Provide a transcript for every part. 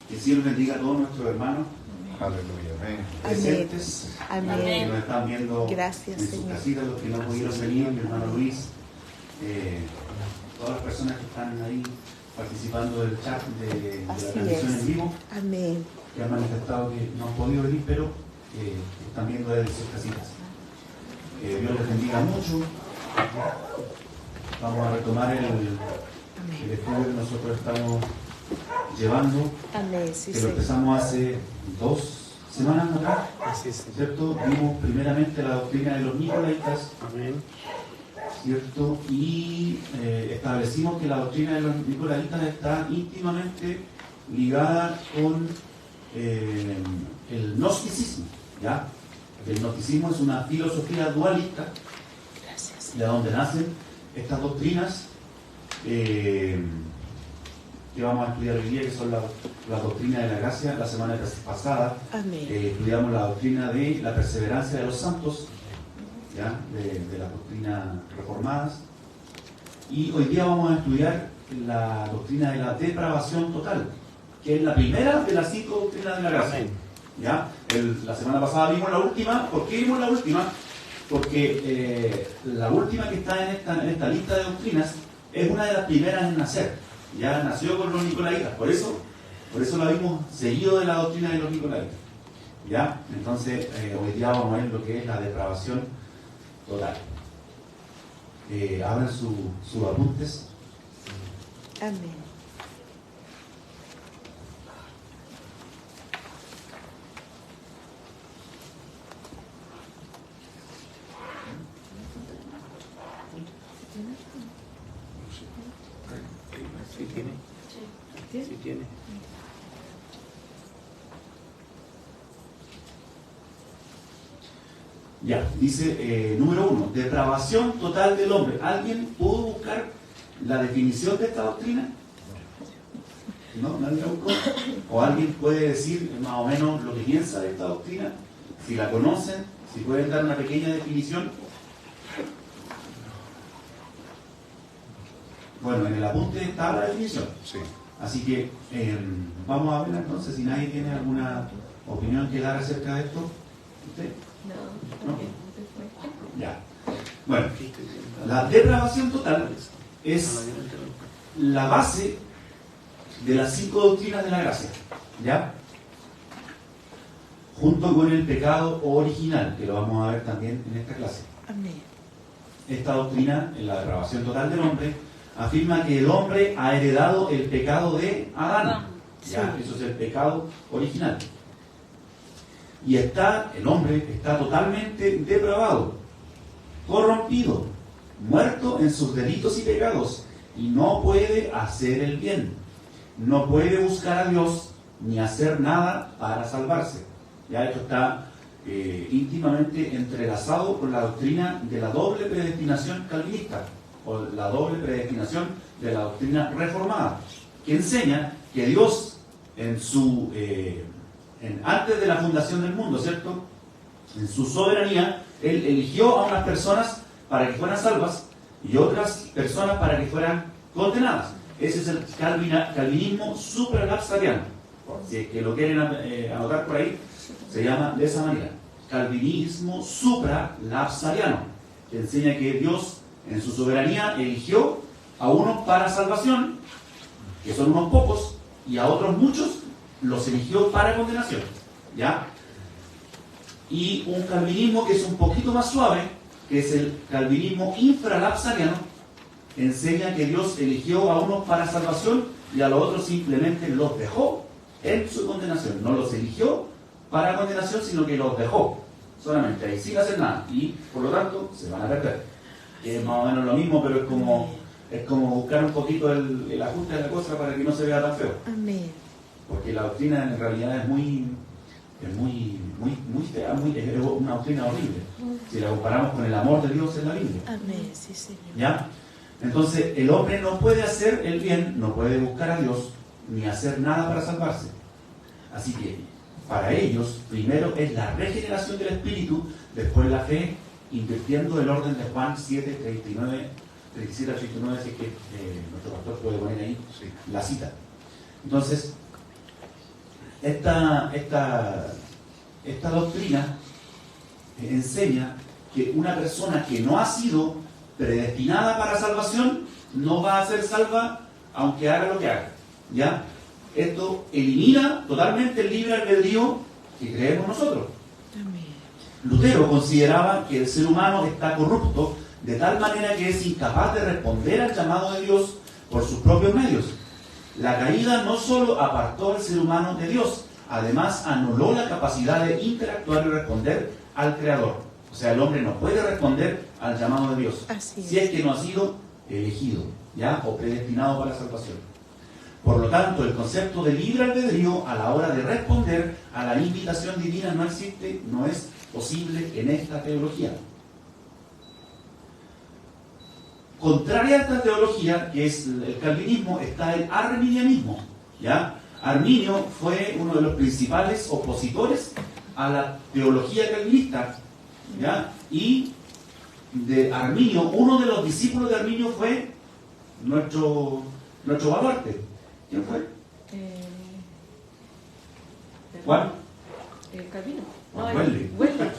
Que el Señor bendiga a todos nuestros hermanos. Aleluya. Amén. Presentes. Amén. Que nos están viendo Gracias, en sus Señor. casitas, los que no pudieron venir, mi hermano Luis. Todas las personas que están ahí participando del chat de la Así transmisión es. en vivo, Amén. que han manifestado que no han podido venir, pero están viendo desde sus casitas. Dios les bendiga mucho. Vamos a retomar el estudio que nosotros estamos llevando, Amén. Sí, que lo Señor. empezamos hace 2 semanas atrás, Así es. ¿cierto? Vimos primeramente la doctrina de los nicolaitas, Amén. ¿cierto? Y establecimos que la doctrina de los nicolaitas está íntimamente ligada con el gnosticismo, ¿ya? El gnosticismo es una filosofía dualista, Gracias. de donde nacen estas doctrinas que vamos a estudiar hoy día, que son las doctrinas de la gracia. La semana pasada Amén. estudiamos la doctrina de la perseverancia de los santos, ¿ya? De las doctrinas reformadas, y hoy día vamos a estudiar la doctrina de la depravación total, que es la primera de las 5 doctrinas de la gracia. Amén. ¿Ya? La semana pasada vimos la última. ¿Por qué vimos la última? Porque la última que está en esta lista de doctrinas es una de las primeras en nacer. Ya nació con los nicolaitas. Por eso la vimos seguido de la doctrina de los nicolaitas. ¿Ya? Entonces, hoy día vamos a ver lo que es la depravación total. Abran sus apuntes. Amén. Sí tiene. Sí tiene. Ya, dice número 1, depravación total del hombre. ¿Alguien pudo buscar la definición de esta doctrina? ¿No? ¿Nadie la buscó? ¿O alguien puede decir más o menos lo que piensa de esta doctrina? Si la conocen, si pueden dar una pequeña definición. Bueno, en el apunte está la definición. Sí. Así que vamos a verla entonces, si nadie tiene alguna opinión que dar acerca de esto. ¿Usted? No. Ya. Bueno, la depravación total es la base de las 5 doctrinas de la gracia, ¿ya? Junto con el pecado original, que lo vamos a ver también en esta clase. Amén. Esta doctrina, en la depravación total del hombre, afirma que el hombre ha heredado el pecado de Adán. ¿Ya? Eso es el pecado original. Y el hombre está totalmente depravado, corrompido, muerto en sus delitos y pecados, y no puede hacer el bien. No puede buscar a Dios ni hacer nada para salvarse. Ya esto está íntimamente entrelazado con la doctrina de la doble predestinación calvinista, o la doble predestinación de la doctrina reformada, que enseña que Dios antes de la fundación del mundo, ¿cierto? En su soberanía, Él eligió a unas personas para que fueran salvas y otras personas para que fueran condenadas. Ese es el calvinismo supralapsariano. Si es que lo quieren anotar por ahí, se llama de esa manera. Calvinismo supralapsariano, que enseña que Dios en su soberanía eligió a unos para salvación, que son unos pocos, y a otros muchos los eligió para condenación, ¿ya? Y un calvinismo que es un poquito más suave, que es el calvinismo infralapsariano, enseña que Dios eligió a unos para salvación y a los otros simplemente los dejó en su condenación. No los eligió para condenación, sino que los dejó solamente ahí, sin hacer nada, y por lo tanto se van a perder. Que es más o menos lo mismo, pero es como buscar un poquito el ajuste de la cosa para que no se vea tan feo. Amén. Porque la doctrina en realidad es muy fea, es una doctrina horrible. Si la comparamos con el amor de Dios en la Biblia. Amén. Sí, Señor. ¿Ya? Entonces, el hombre no puede hacer el bien, no puede buscar a Dios, ni hacer nada para salvarse. Así que, para ellos, primero es la regeneración del espíritu, después la fe, invirtiendo el orden de Juan 7, 37 a 39, así que nuestro pastor puede poner ahí la cita. Entonces, Esta doctrina enseña que una persona que no ha sido predestinada para salvación no va a ser salva aunque haga lo que haga. ¿Ya? Esto elimina totalmente el libre albedrío que creemos nosotros. Amén. Lutero consideraba que el ser humano está corrupto de tal manera que es incapaz de responder al llamado de Dios por sus propios medios. La caída no solo apartó al ser humano de Dios, además anuló la capacidad de interactuar y responder al Creador. O sea, el hombre no puede responder al llamado de Dios Así si es que no ha sido elegido, ¿ya? O predestinado para la salvación. Por lo tanto, el concepto de libre albedrío a la hora de responder a la invitación divina no existe, no es posible en esta teología. Contraria a esta teología, que es el calvinismo, está el arminianismo. ¿Ya? Arminio fue uno de los principales opositores a la teología calvinista. ¿Ya? Y de Arminio, uno de los discípulos de Arminio fue nuestro baluarte. ¿Quién fue? Juan. Calvino. Juan Wesley. Wesley.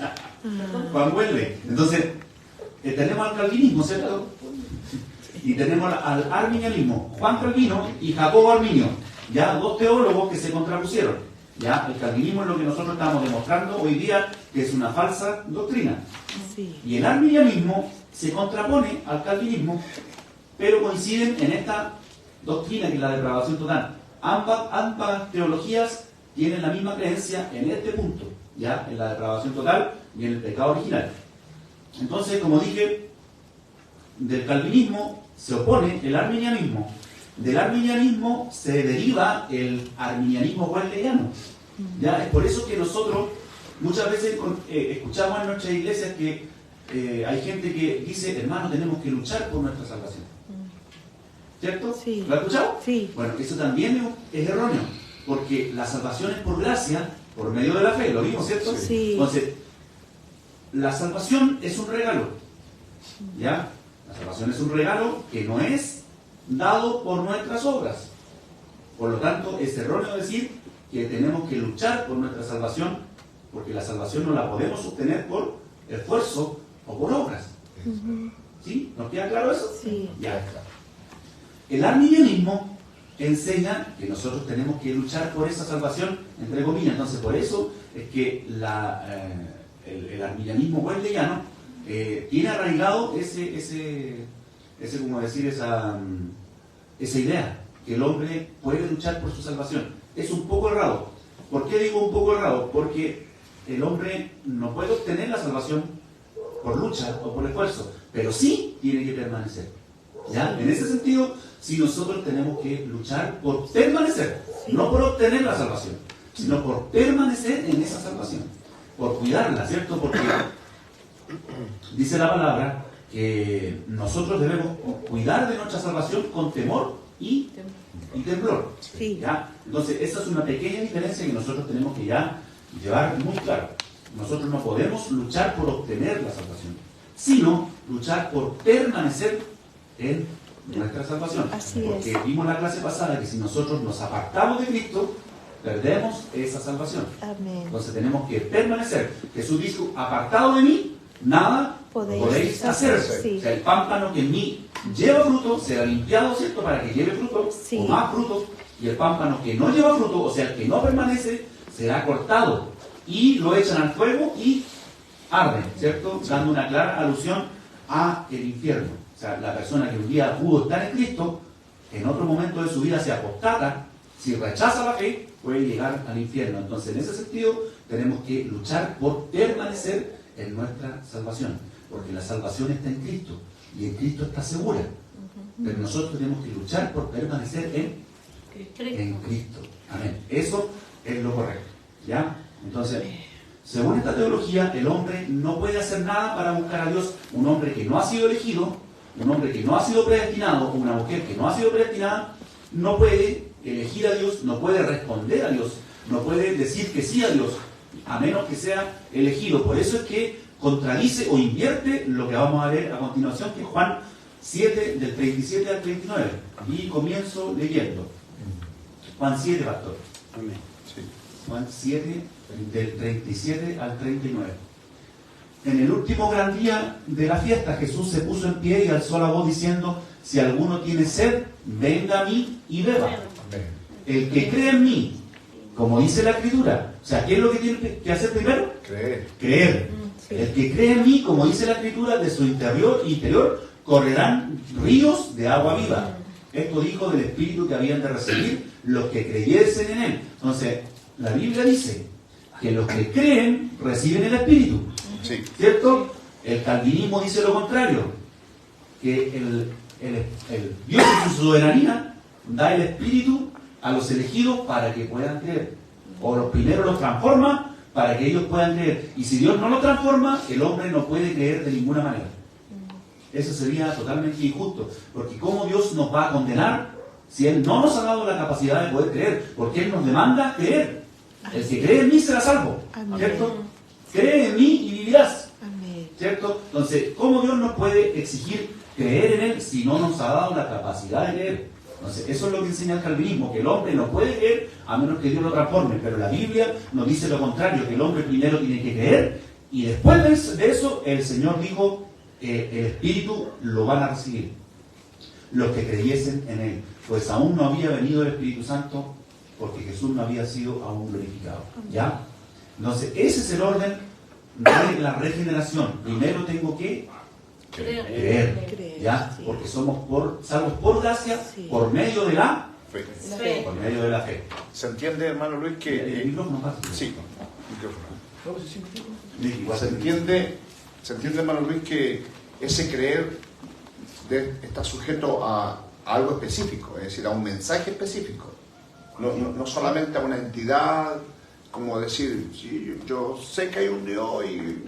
Perdón. Juan Wesley. Entonces, tenemos al calvinismo, ¿cierto? Y tenemos al arminianismo, Juan Calvino y Jacobo Arminio, ya dos teólogos que se contrapusieron. Ya el calvinismo es lo que nosotros estamos demostrando hoy día que es una falsa doctrina. Sí. Y el arminianismo se contrapone al calvinismo, pero coinciden en esta doctrina que es la depravación total. Ambas teologías tienen la misma creencia en este punto, ya en la depravación total y en el pecado original. Entonces, como dije, del calvinismo se opone el arminianismo. Del arminianismo se deriva el arminianismo wesleyano. ¿Ya? Es por eso que nosotros muchas veces escuchamos en nuestras iglesias que hay gente que dice, hermano, tenemos que luchar por nuestra salvación. ¿Cierto? Sí. ¿Lo has escuchado? Sí. Bueno, eso también es erróneo, porque la salvación es por gracia, por medio de la fe, lo vimos, ¿cierto? Sí. Entonces, la salvación es un regalo. ¿Ya? La salvación es un regalo que no es dado por nuestras obras. Por lo tanto, es erróneo decir que tenemos que luchar por nuestra salvación, porque la salvación no la podemos obtener por esfuerzo o por obras. ¿Sí? ¿Nos queda claro eso? Sí. Ya. El arminianismo enseña que nosotros tenemos que luchar por esa salvación, entre comillas. Entonces, por eso es que el arminianismo wesleyano tiene arraigado como decir, esa idea, que el hombre puede luchar por su salvación. Es un poco errado. ¿Por qué digo un poco errado? Porque el hombre no puede obtener la salvación por lucha o por esfuerzo, pero sí tiene que permanecer. ¿Ya? En ese sentido, sí nosotros tenemos que luchar por permanecer, no por obtener la salvación, sino por permanecer en esa salvación, por cuidarla, ¿cierto? Porque dice la palabra que nosotros debemos cuidar de nuestra salvación con temor y temblor. Sí. ¿Ya? Entonces, esa es una pequeña diferencia que nosotros tenemos que ya llevar muy claro. Nosotros no podemos luchar por obtener la salvación, sino luchar por permanecer en nuestra salvación. Así Porque es. vimos la clase pasada que si nosotros nos apartamos de Cristo, perdemos esa salvación. Amén. Entonces tenemos que permanecer. Jesús dijo, apartado de mí, nada podéis hacer. Sí. O sea, el pámpano que en mí lleva fruto será limpiado, ¿cierto? Para que lleve fruto, Sí. o más fruto. Y el pámpano que no lleva fruto, o sea, el que no permanece, será cortado. Y lo echan al fuego y arden, ¿cierto? Dando una clara alusión a el infierno. O sea, la persona que un día pudo estar en Cristo, en otro momento de su vida se apostata, si rechaza la fe, puede llegar al infierno. Entonces, en ese sentido, tenemos que luchar por permanecer en nuestra salvación, porque la salvación está en Cristo, y en Cristo está segura. Pero nosotros tenemos que luchar por permanecer en Cristo. Amén. Eso es lo correcto. ¿Ya? Entonces, según esta teología, el hombre no puede hacer nada para buscar a Dios. Un hombre que no ha sido elegido, un hombre que no ha sido predestinado, una mujer que no ha sido predestinada, no puede elegir a Dios, no puede responder a Dios, no puede decir que sí a Dios, a menos que sea elegido. Por eso es que contradice o invierte lo que vamos a ver a continuación, que es Juan 7, del 37 al 39. Y comienzo leyendo. Juan 7, pastor. Amén. Sí. Juan 7, del 37 al 39. En el último gran día de la fiesta, Jesús se puso en pie y alzó la voz diciendo: si alguno tiene sed, venga a mí y beba. Amén. El que cree en mí, como dice la Escritura, o sea, ¿qué es lo que tiene que hacer primero? Creer. Creer. Sí. El que cree en mí, como dice la Escritura, de su interior correrán ríos de agua viva. Esto dijo del Espíritu que habían de recibir los que creyesen en Él. Entonces, la Biblia dice que los que creen reciben el Espíritu. Sí. ¿Cierto? El calvinismo dice lo contrario, que el Dios en su soberanía da el Espíritu a los elegidos para que puedan creer. O los primeros los transforma para que ellos puedan creer. Y si Dios no lo transforma, el hombre no puede creer de ninguna manera. Eso sería totalmente injusto. Porque ¿cómo Dios nos va a condenar si Él no nos ha dado la capacidad de poder creer? Porque Él nos demanda creer. El que cree en mí será salvo. Amén. ¿Cierto? Cree en mí y vivirás. Amén. ¿Cierto? Entonces, ¿cómo Dios nos puede exigir creer en Él si no nos ha dado la capacidad de creer? Entonces, eso es lo que enseña el calvinismo, que el hombre no puede creer a menos que Dios lo transforme. Pero la Biblia nos dice lo contrario, que el hombre primero tiene que creer y después de eso el Señor dijo, el Espíritu lo van a recibir los que creyesen en Él. Pues aún no había venido el Espíritu Santo porque Jesús no había sido aún glorificado. ¿Ya? Entonces, ese es el orden de la regeneración. Primero tengo que creer. Creer, ¿Ya? sí. Porque somos salvos por gracia, Sí. por medio de la Fe. Fe. por medio de la fe. ¿Se entiende, hermano Luis, El que... micrófono pasa. sí, micrófono. Igual Se entiende, hermano Luis, que ese creer está sujeto a algo específico, es decir, a un mensaje específico. No solamente a una entidad, como decir, sí, yo sé que hay un Dios y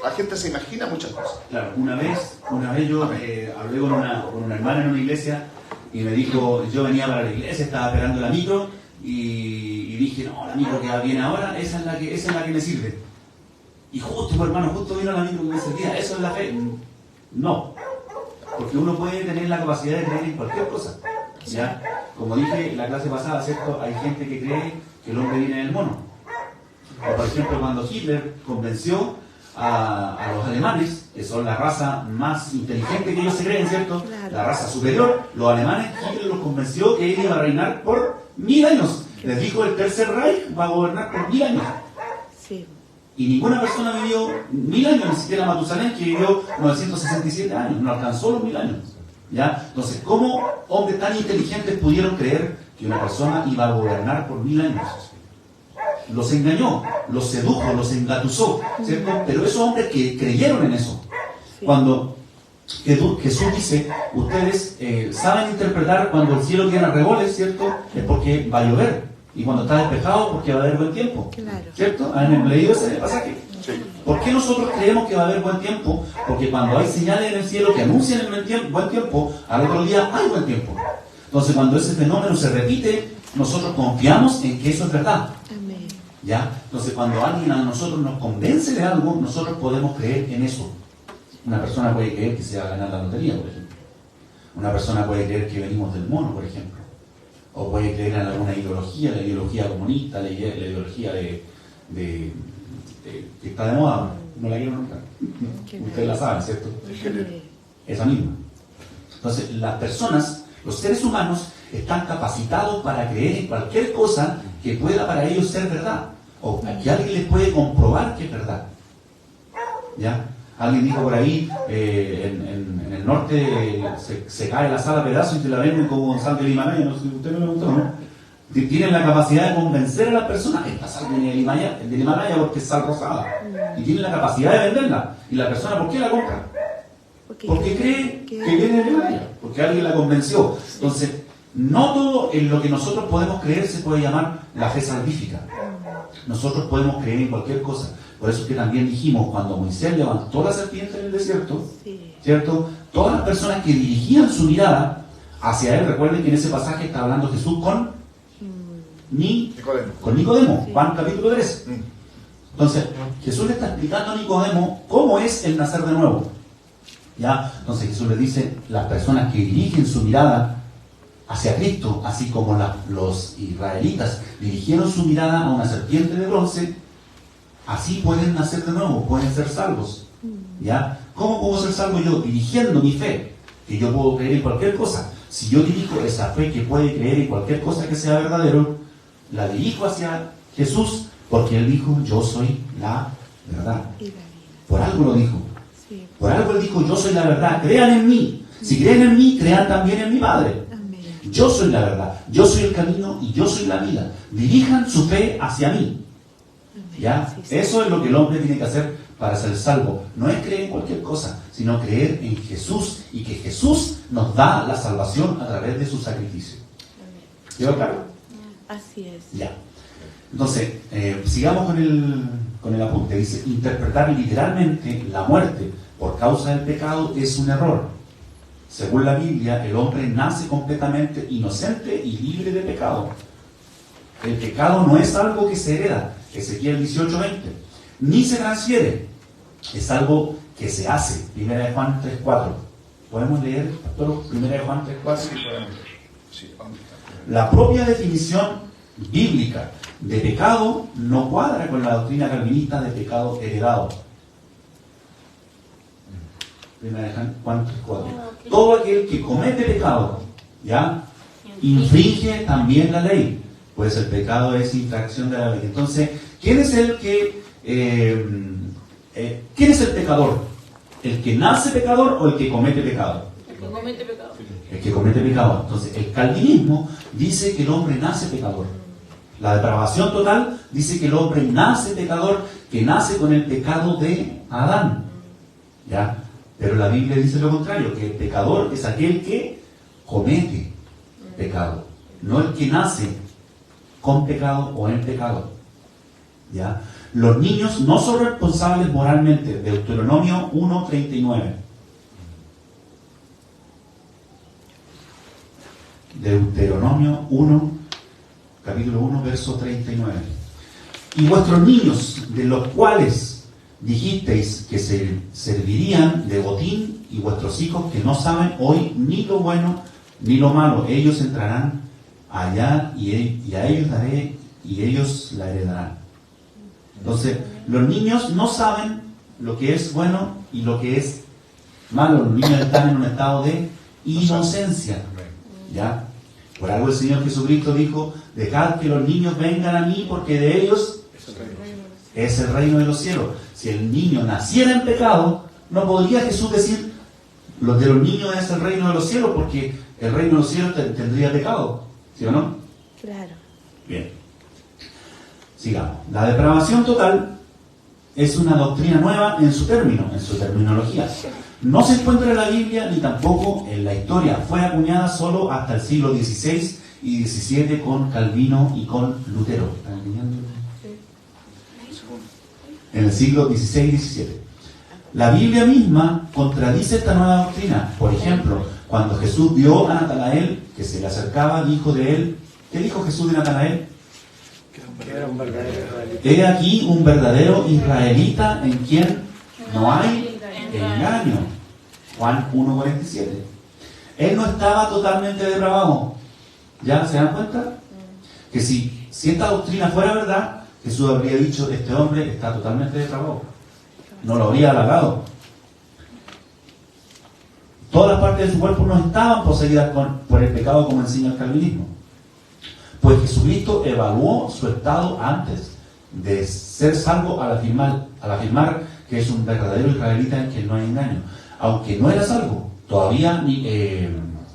la gente se imagina muchas cosas. Claro, una vez yo hablé con una hermana en una iglesia y me dijo, yo venía para la iglesia, estaba esperando la micro y dije, no, la micro que viene ahora, esa es la que me sirve. Y justo, hermano, justo vino la micro que me servía, ¿eso es la fe? No, porque uno puede tener la capacidad de creer en cualquier cosa. ¿Ya? Como dije en la clase pasada, ¿cierto? Hay gente que cree que el hombre viene del mono. O por ejemplo, cuando Hitler convenció a los alemanes, que son la raza más inteligente que ellos se creen, ¿cierto? Claro. La raza superior, los alemanes, Hitler los convenció que él iba a reinar por 1000 años. Les dijo, el Tercer Reich va a gobernar por 1000 años. Sí. Y ninguna persona vivió 1000 años, ni siquiera Matusalén, que vivió 967 años, no alcanzó los 1000 años. ¿Ya? Entonces, ¿cómo hombres tan inteligentes pudieron creer que una persona iba a gobernar por 1000 años? Los engañó, los sedujo, los engatusó, ¿cierto? Pero esos hombres que creyeron en eso, Sí. cuando Jesús dice, ustedes saben interpretar cuando el cielo tiene regoles, ¿cierto? Es porque va a llover. Y cuando está despejado, porque va a haber buen tiempo. Claro. ¿Cierto? ¿Han leído ese pasaje? Sí. ¿Por qué nosotros creemos que va a haber buen tiempo? Porque cuando hay señales en el cielo que anuncian el buen tiempo, al otro día hay buen tiempo. Entonces, cuando ese fenómeno se repite, nosotros confiamos en que eso es verdad. Amén. ¿Ya? Entonces, cuando alguien a nosotros nos convence de algo, nosotros podemos creer en eso. Una persona puede creer que se va a ganar la lotería, por ejemplo. Una persona puede creer que venimos del mono, por ejemplo. O puede creer en alguna ideología, la ideología comunista, la ideología que está de moda, no la quiero nombrar. Ustedes la saben, ¿cierto? Amén. Esa misma. Entonces, las personas, los seres humanos, están capacitados para creer en cualquier cosa que pueda para ellos ser verdad. O que alguien les puede comprobar que es verdad. ¿Ya? Alguien dijo por ahí, en el norte se cae la sal a pedazos y te la venden como sal del Himalaya. No sé si usted me lo preguntó, ¿no? Tienen la capacidad de convencer a las personas, esta sal del Himalaya porque es sal rosada. Y tienen la capacidad de venderla. Y la persona, ¿por qué la compra? Porque cree que viene del Himalaya. Porque alguien la convenció. Entonces, no todo en lo que nosotros podemos creer se puede llamar la fe salvífica. Nosotros podemos creer en cualquier cosa. Por eso es que también dijimos, cuando Moisés levantó la serpiente en el desierto, Sí. ¿cierto? Todas las personas que dirigían su mirada hacia él, recuerden que en ese pasaje está hablando Jesús con Nicodemo, Sí. Juan capítulo 3. Entonces, Jesús le está explicando a Nicodemo cómo es el nacer de nuevo. ¿Ya? Entonces Jesús le dice, las personas que dirigen su mirada hacia Cristo, así como los israelitas dirigieron su mirada a una serpiente de bronce, así pueden nacer de nuevo, pueden ser salvos. ¿Ya? ¿Cómo puedo ser salvo yo? Dirigiendo mi fe, que yo puedo creer en cualquier cosa. Si yo dirijo esa fe que puede creer en cualquier cosa que sea verdadero, la dirijo hacia Jesús, porque Él dijo, yo soy la verdad. Y la vida. Por algo lo dijo. Sí. Por algo Él dijo, yo soy la verdad, crean en mí. Si creen en mí, crean también en mi Padre. Amén. Yo soy la verdad, yo soy el camino y yo soy la vida. Dirijan su fe hacia mí. Amén. ¿Ya? Sí, sí. Eso es lo que el hombre tiene que hacer para ser salvo. No es creer en cualquier cosa, sino creer en Jesús y que Jesús nos da la salvación a través de su sacrificio. ¿Quedó claro? Así es. Ya. Entonces, sigamos con el apunte. Dice, interpretar literalmente la muerte por causa del pecado es un error. Según la Biblia, el hombre nace completamente inocente y libre de pecado. El pecado no es algo que se hereda, Ezequiel 18:20, ni se transfiere, es algo que se hace. 1 Juan 3:4. ¿Podemos leer, pastor? 1 Juan 3:4. Sí, podemos. Sí, vamos. La propia definición bíblica de pecado no cuadra con la doctrina calvinista de pecado heredado. 1 Juan 3:4. Todo aquel que comete pecado, ¿ya? Infringe también la ley, pues el pecado es infracción de la ley. Entonces, ¿quién es el pecador? ¿El que nace pecador o el que comete pecado? El que comete pecado. El que comete pecado. Entonces, el calvinismo dice que el hombre nace pecador. La depravación total dice que el hombre nace pecador, que nace con el pecado de Adán. ¿Ya? Pero la Biblia dice lo contrario, que el pecador es aquel que comete pecado, no el que nace con pecado o en pecado. ¿Ya? Los niños no son responsables moralmente. Deuteronomio 1:39. Deuteronomio 1, capítulo 1, verso 39. Y vuestros niños, de los cuales dijisteis que se servirían de botín, y vuestros hijos que no saben hoy ni lo bueno ni lo malo, ellos entrarán allá y a ellos daré y ellos la heredarán. Entonces, los niños no saben lo que es bueno y lo que es malo. Los niños están en un estado de inocencia. ¿Ya? Por algo el Señor Jesucristo dijo, dejad que los niños vengan a mí porque de ellos es el reino de los cielos. Si el niño naciera en pecado, no podría Jesús decir, los de los niños es el reino de los cielos, porque el reino de los cielos tendría pecado. ¿Sí o no? Claro. Bien. Sigamos. La depravación total es una doctrina nueva en su término, en su terminología. No se encuentra en la Biblia ni tampoco en la historia. Fue acuñada solo hasta el siglo XVI y XVII con Calvino y con Lutero. ¿Están entendiendo? En el siglo XVI y XVII. La Biblia misma contradice esta nueva doctrina. Por ejemplo, cuando Jesús vio a Natanael que se le acercaba, dijo de él, ¿qué dijo Jesús de Natanael? Era un verdadero israelita. He aquí un verdadero israelita en quien no hay engaño. Juan 1:47. Él no estaba totalmente depravado. ¿Ya se dan cuenta? Que si esta doctrina fuera verdad, Jesús habría dicho, este hombre está totalmente depravado. No lo habría halagado. Todas las partes de su cuerpo no estaban poseídas por el pecado, como enseña el calvinismo. Pues Jesucristo evaluó su estado antes de ser salvo al afirmar que es un verdadero israelita en quien no hay engaño. Aunque no era salvo, todavía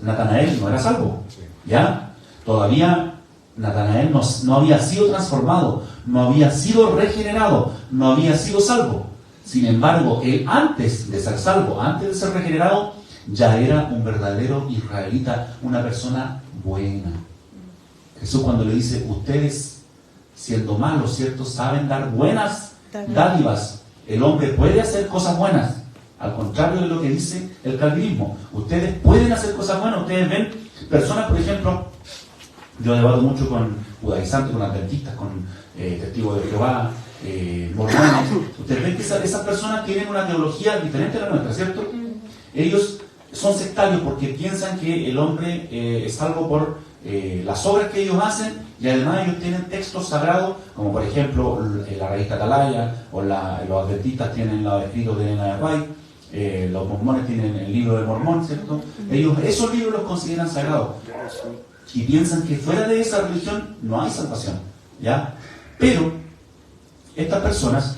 Natanael no era salvo. ¿Ya? Todavía Natanael no había sido transformado, no había sido regenerado, no había sido salvo. Sin embargo, él antes de ser salvo, antes de ser regenerado, ya era un verdadero israelita, una persona buena. Jesús cuando le dice, ustedes siendo malos, ¿cierto? Saben dar buenas dádivas. El hombre puede hacer cosas buenas. Al contrario de lo que dice el calvinismo. Ustedes pueden hacer cosas buenas. Ustedes ven personas, por ejemplo, yo debato mucho con judaizantes, con adventistas, con testigos de Jehová, mormones. Ustedes ven que esas personas tienen una teología diferente a la nuestra, ¿cierto? Ellos son sectarios porque piensan que el hombre es salvo por las obras que ellos hacen, y además ellos tienen textos sagrados, como por ejemplo la revista Atalaya, o los adventistas tienen los escritos de Elena de White, los mormones tienen el libro de Mormón, ¿cierto? Ellos esos libros los consideran sagrados y piensan que fuera de esa religión no hay salvación, ¿ya? Pero estas personas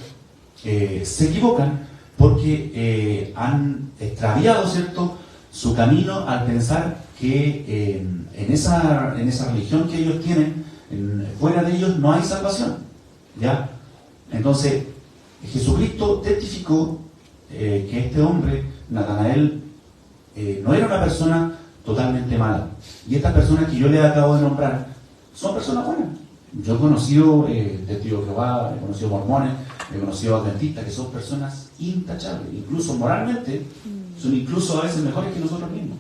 se equivocan porque han extraviado, ¿cierto?, su camino al pensar que en esa religión que ellos tienen, fuera de ellos no hay salvación, ¿ya? Entonces, Jesucristo testificó que este hombre, Natanael, no era una persona totalmente mala. Y estas personas que yo les acabo de nombrar son personas buenas. Yo he conocido testigos de Jehová, he conocido mormones, he conocido adventistas, que son personas intachables, incluso moralmente, son incluso a veces mejores que nosotros mismos.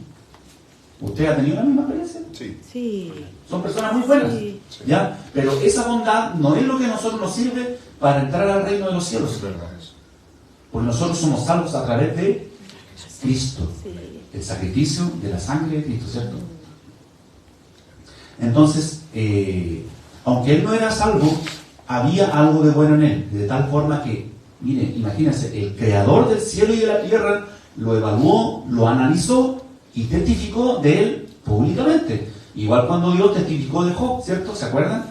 ¿Usted ha tenido la misma experiencia? Sí. Sí. Son personas muy buenas, Sí. ¿ya? Pero esa bondad no es lo que a nosotros nos sirve para entrar al reino de los cielos. Es verdad eso. Porque nosotros somos salvos a través de Cristo, Sí. el sacrificio de la sangre de Cristo, ¿cierto? Entonces, aunque él no era salvo, había algo de bueno en él, de tal forma que, mire, imagínense, el creador del cielo y de la tierra lo evaluó, lo analizó y testificó de él públicamente. Igual cuando Dios testificó de Job, ¿cierto? ¿Se acuerdan?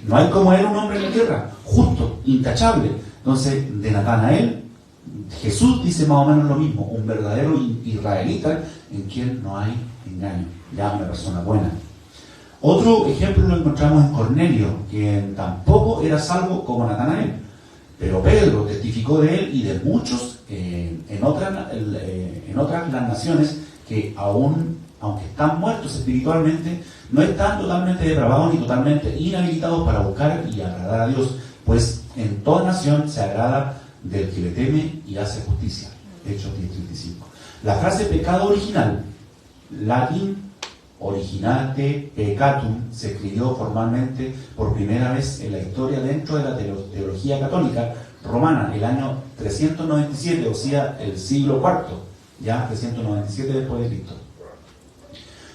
No hay como él un hombre en la tierra, justo, intachable. Entonces, de Natanael, Jesús dice más o menos lo mismo, un verdadero israelita en quien no hay engaño, ya una persona buena. Otro ejemplo lo encontramos en Cornelio, quien tampoco era salvo como Natanael, pero Pedro testificó de él y de muchos en otras las naciones que aún, aunque están muertos espiritualmente, no están totalmente depravados ni totalmente inhabilitados para buscar y agradar a Dios, pues en toda nación se agrada del que le teme y hace justicia. Hechos 10:35. La frase pecado original, latín originate peccatum, se escribió formalmente por primera vez en la historia dentro de la teología católica romana, el año 397, o sea, el siglo IV, ya 397 después de Cristo.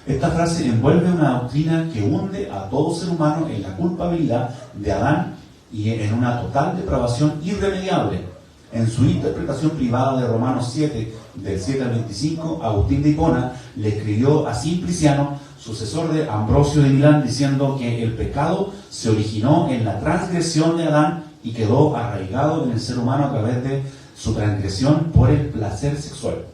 Esta frase envuelve una doctrina que hunde a todo ser humano en la culpabilidad de Adán y en una total depravación irremediable. En su interpretación privada de Romanos 7, del 7 al 25, Agustín de Hipona le escribió a Simpliciano, sucesor de Ambrosio de Milán, diciendo que el pecado se originó en la transgresión de Adán y quedó arraigado en el ser humano a través de su transgresión por el placer sexual.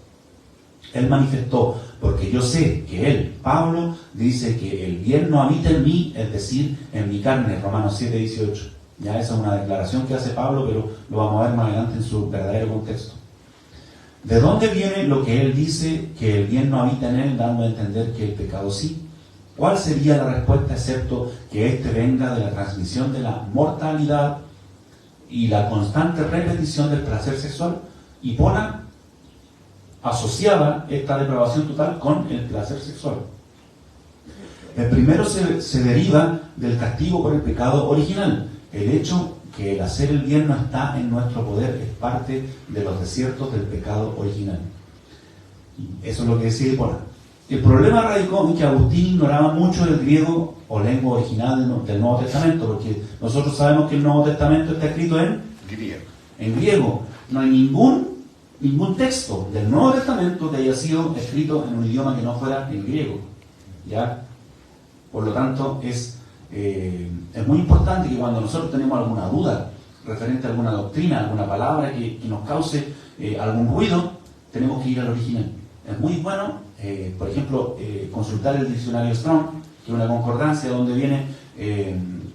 Él manifestó, porque yo sé que él, Pablo, dice que el bien no habita en mí, es decir, en mi carne, Romanos 7, 18. Ya esa es una declaración que hace Pablo, pero lo vamos a ver más adelante en su verdadero contexto. ¿De dónde viene lo que él dice que el bien no habita en él, dando a entender que el pecado sí? ¿Cuál sería la respuesta, excepto que éste venga de la transmisión de la mortalidad y la constante repetición del placer sexual? Hipona asociaba esta depravación total con el placer sexual. El primero se deriva del castigo por el pecado original. El hecho que el hacer el bien no está en nuestro poder es parte de los desiertos del pecado original. Eso es lo que decía Hipona. El problema radicó en que Agustín ignoraba mucho el griego o lengua original del Nuevo Testamento, porque nosotros sabemos que el Nuevo Testamento está escrito en griego. No hay ningún texto del Nuevo Testamento que haya sido escrito en un idioma que no fuera el griego, ¿ya? Por lo tanto, es muy importante que cuando nosotros tenemos alguna duda referente a alguna doctrina, alguna palabra que nos cause algún ruido, tenemos que ir al original. Es muy bueno, por ejemplo, consultar el diccionario Strong, que es una concordancia donde vienen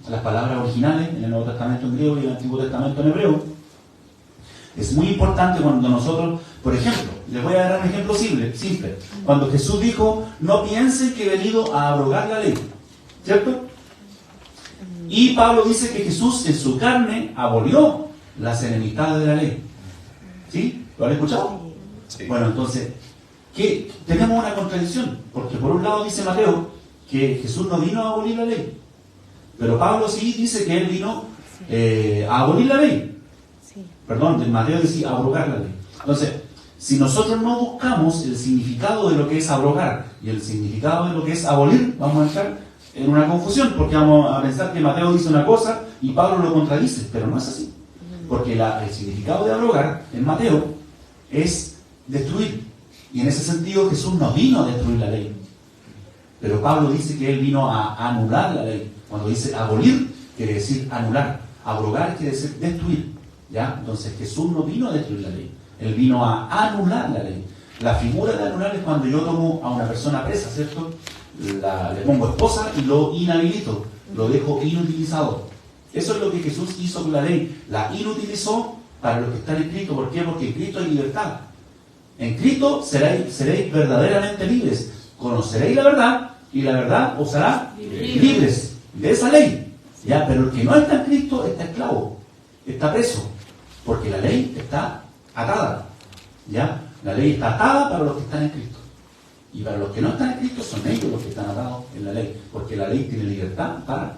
las palabras originales en el Nuevo Testamento en griego y en el Antiguo Testamento en hebreo. Es muy importante cuando nosotros, por ejemplo, les voy a dar un ejemplo simple. Cuando Jesús dijo, no piensen que he venido a abrogar la ley, ¿cierto? Y Pablo dice que Jesús en su carne abolió las enemistades de la ley. ¿Sí? ¿Lo han escuchado? Sí. Bueno, entonces, ¿qué? Tenemos una contradicción, porque por un lado dice Mateo que Jesús no vino a abolir la ley, pero Pablo sí dice que él vino a abolir la ley. Perdón, Mateo decía abrogar la ley. Entonces, si nosotros no buscamos el significado de lo que es abrogar y el significado de lo que es abolir, vamos a entrar en una confusión, porque vamos a pensar que Mateo dice una cosa y Pablo lo contradice, pero no es así. Porque el significado de abrogar en Mateo es destruir. Y en ese sentido Jesús no vino a destruir la ley. Pero Pablo dice que él vino a anular la ley. Cuando dice abolir, quiere decir anular. Abrogar quiere decir destruir. ¿Ya? Entonces Jesús no vino a destruir la ley. Él vino a anular la ley. La figura de anular es cuando yo tomo a una persona presa, ¿cierto? Le pongo esposa y lo inhabilito. Lo dejo inutilizado. Eso es lo que Jesús hizo con la ley. La inutilizó para los que están en Cristo. ¿Por qué? Porque en Cristo hay libertad. En Cristo seréis verdaderamente libres. Conoceréis la verdad y la verdad os hará libres de esa ley. ¿Ya? Pero el que no está en Cristo está esclavo, está preso, porque la ley está atada. ¿Ya? La ley está atada para los que están en Cristo. Y para los que no están en Cristo son ellos los que están atados en la ley, porque la ley tiene libertad para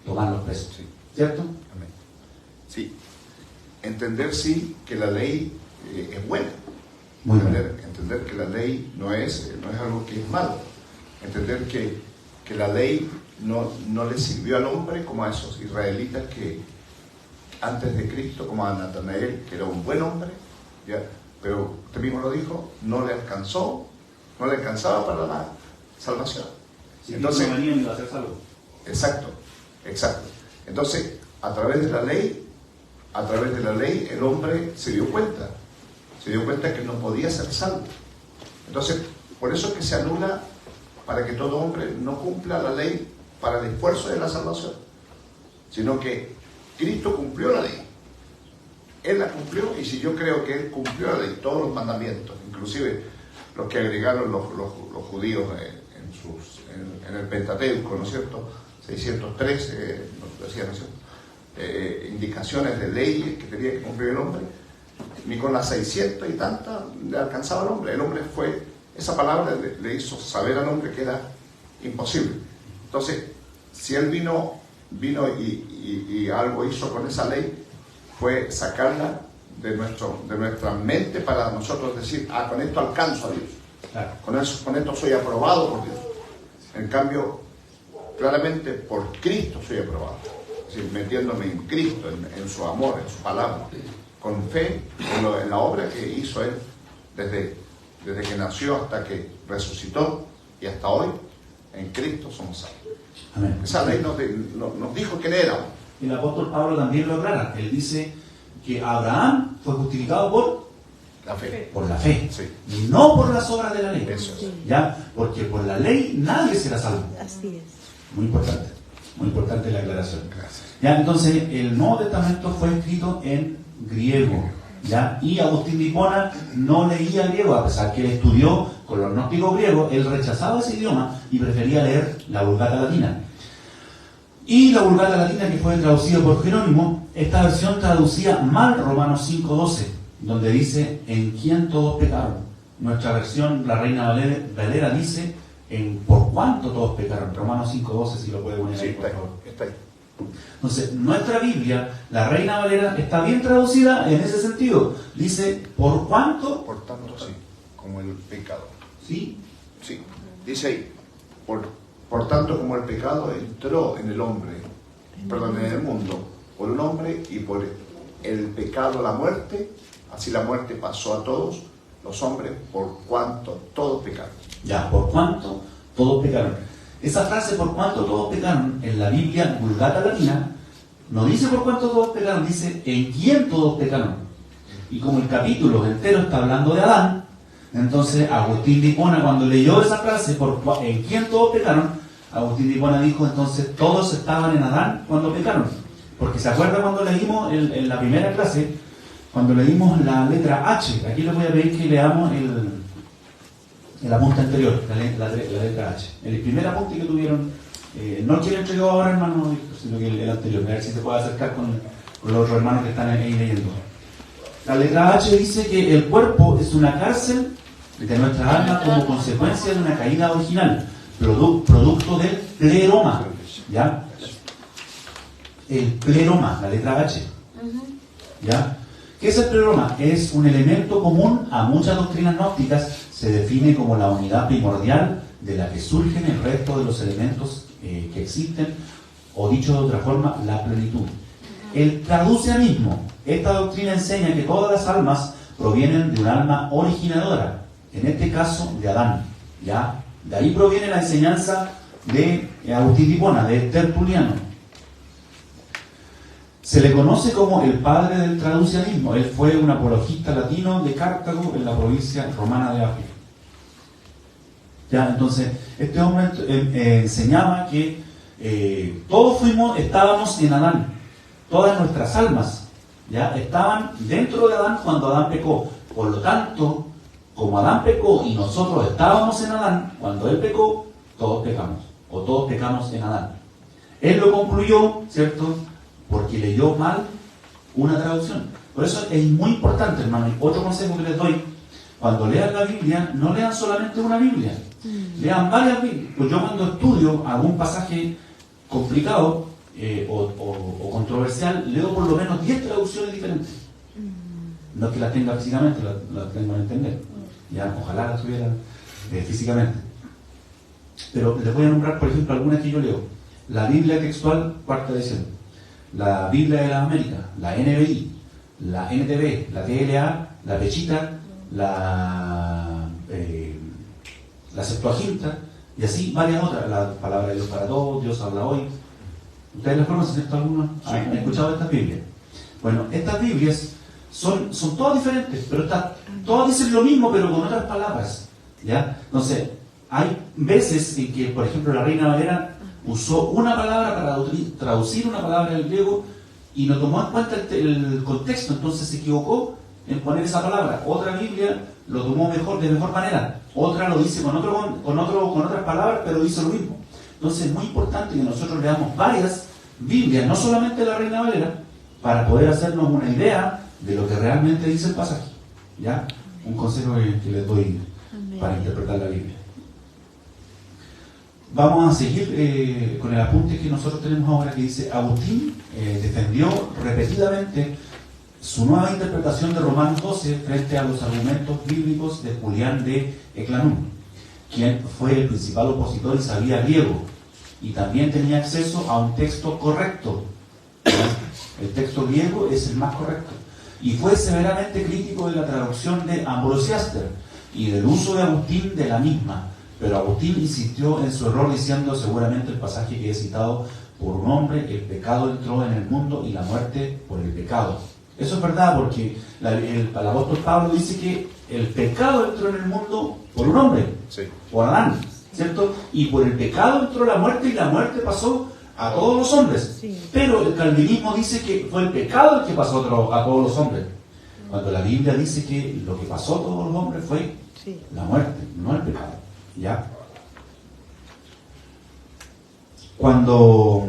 tomarlos presos. Sí. ¿Cierto? Amén. Sí. Entender, sí, que la ley es buena. Muy bueno. Entender que la ley no es algo que es malo. Entender que la ley no le sirvió al hombre como a esos israelitas que antes de Cristo, como a Natanael, que era un buen hombre, ¿ya? Pero usted mismo lo dijo, no le alcanzaba para la salvación. Si Entonces, no venían a hacer salvo. exacto. Entonces, a través de la ley el hombre se dio cuenta que no podía ser salvo. Entonces, por eso es que se anula, para que todo hombre no cumpla la ley para el esfuerzo de la salvación, sino que Cristo cumplió la ley. Él la cumplió, y si yo creo que Él cumplió la ley, todos los mandamientos, inclusive los que agregaron los judíos en el Pentateuco, ¿no es cierto? 603, decía, ¿no es cierto? Indicaciones de leyes que tenía que cumplir el hombre, ni con las 600 y tantas le alcanzaba al hombre. El hombre esa palabra le hizo saber al hombre que era imposible. Entonces, si Él vino y algo hizo con esa ley, fue sacarla de nuestra mente para nosotros decir, con esto alcanzo a Dios. Claro. Con esto soy aprobado por Dios. En cambio, claramente por Cristo soy aprobado. Es decir, metiéndome en Cristo, en su amor, en su palabra, con fe en la obra que hizo Él desde que nació hasta que resucitó y hasta hoy, en Cristo somos salvos. Amén. Esa ley nos dijo quién éramos. El apóstol Pablo también lo aclara. Él dice que Abraham fue justificado por la fe, Sí. y no por las obras de la ley. Eso es. ¿Ya? Porque por la ley nadie será salvo. Así es. Muy importante la aclaración. Gracias. ¿Ya? Entonces, el Nuevo Testamento fue escrito en griego. ¿Ya? Y Agustín de Hipona no leía griego, a pesar que él estudió con los gnósticos griegos. Él rechazaba ese idioma y prefería leer la Vulgata Latina. Y la Vulgata Latina, que fue traducida por Jerónimo, esta versión traducía mal Romanos 5:12, donde dice, en quién todos pecaron. Nuestra versión, la Reina Valera, dice, por cuánto todos pecaron. Romanos 5:12, si lo puede poner ahí, por favor. Está ahí. Entonces, nuestra Biblia, la Reina Valera, está bien traducida en ese sentido. Dice, por cuánto. Por tanto, sí, como el pecado. ¿Sí? Sí, dice ahí, por tanto como el pecado entró en el hombre, en el mundo, por un hombre, y por el pecado la muerte, así la muerte pasó a todos los hombres, por cuanto todos pecaron. Ya, por cuánto todos pecaron. Esa frase, por cuánto todos pecaron, en la Biblia Vulgata Latina, no dice por cuánto todos pecaron, dice en quién todos pecaron. Y como el capítulo entero está hablando de Adán, entonces Agustín de Hipona, cuando leyó esa frase, en quién todos pecaron, Agustín de Hipona dijo, entonces todos estaban en Adán cuando pecaron. Porque se acuerda cuando leímos en la primera clase, cuando leímos la letra H, aquí les voy a pedir que leamos el apunte anterior, la letra H. El primer apunte que tuvieron, no el que le entregó ahora, hermano, sino que el anterior, a ver si se puede acercar con los otros hermanos que están ahí leyendo. La letra H dice que el cuerpo es una cárcel de nuestra alma como consecuencia de una caída original, producto del pleroma. ¿Ya? El pleroma, la letra H. ¿Ya? ¿Qué es el pleroma? Es un elemento común a muchas doctrinas gnósticas. Se define como la unidad primordial de la que surgen el resto de los elementos que existen, o dicho de otra forma, la plenitud. El traducianismo. Esta doctrina enseña que todas las almas provienen de un alma originadora, en este caso de Adán. ¿Ya? De ahí proviene la enseñanza de Agustín de Hipona, de Tertuliano. Se le conoce como el padre del traducianismo. Él fue un apologista latino de Cartago, en la provincia romana de África. ¿Ya? Entonces, este hombre enseñaba que todos estábamos en Adán. Todas nuestras almas, ¿ya?, estaban dentro de Adán cuando Adán pecó. Por lo tanto, como Adán pecó y nosotros estábamos en Adán, cuando él pecó, todos pecamos, o todos pecamos en Adán. Él lo concluyó, ¿cierto?, porque leyó mal una traducción. Por eso es muy importante, hermano, y otro consejo que les doy: cuando lean la Biblia, no lean solamente una Biblia, lean varias Biblias. Pues yo cuando estudio algún pasaje complicado o controversial, leo por lo menos 10 traducciones diferentes. No es que las tenga físicamente, las tengo en entender. Ya, ojalá las tuvieran físicamente. Pero les voy a nombrar, por ejemplo, algunas que yo leo. La Biblia textual, cuarta edición. La Biblia de las Américas, la NBI, la NTV, la TLA, la Pechita, la Septuaginta, y así varias otras. La Palabra de Dios para todos, Dios habla hoy. ¿Ustedes las conocen, cierto? ¿Algunos han escuchado estas Biblias? Bueno, estas Biblias son todas diferentes, pero todas dicen lo mismo, pero con otras palabras, ¿ya? Entonces, hay veces en que, por ejemplo, la Reina Valera usó una palabra para traducir una palabra del griego y no tomó en cuenta el contexto, entonces se equivocó en poner esa palabra. Otra Biblia lo tomó de mejor manera, otra lo dice con otras palabras, pero dice lo mismo. Entonces es muy importante que nosotros leamos varias Biblias, no solamente la Reina Valera, para poder hacernos una idea de lo que realmente dice el pasaje. ¿Ya? Un consejo que les doy para interpretar la Biblia. Vamos a seguir con el apunte que nosotros tenemos ahora, que dice: Agustín defendió repetidamente su nueva interpretación de Romanos 12 frente a los argumentos bíblicos de Julián de Eclanum, quien fue el principal opositor y sabía griego, y también tenía acceso a un texto correcto. El texto griego es el más correcto. Y fue severamente crítico de la traducción de Ambrosiaster y del uso de Agustín de la misma. Pero Agustín insistió en su error diciendo, seguramente el pasaje que he citado: por un hombre el pecado entró en el mundo y la muerte por el pecado. Eso es verdad, porque el apóstol Pablo dice que el pecado entró en el mundo por un hombre, sí, por Adán, ¿cierto? Y por el pecado entró la muerte, y la muerte pasó a todos los hombres. Sí. Pero el calvinismo dice que fue el pecado el que pasó a todos los hombres. Cuando la Biblia dice que lo que pasó a todos los hombres fue la muerte, no el pecado. ¿Ya? Cuando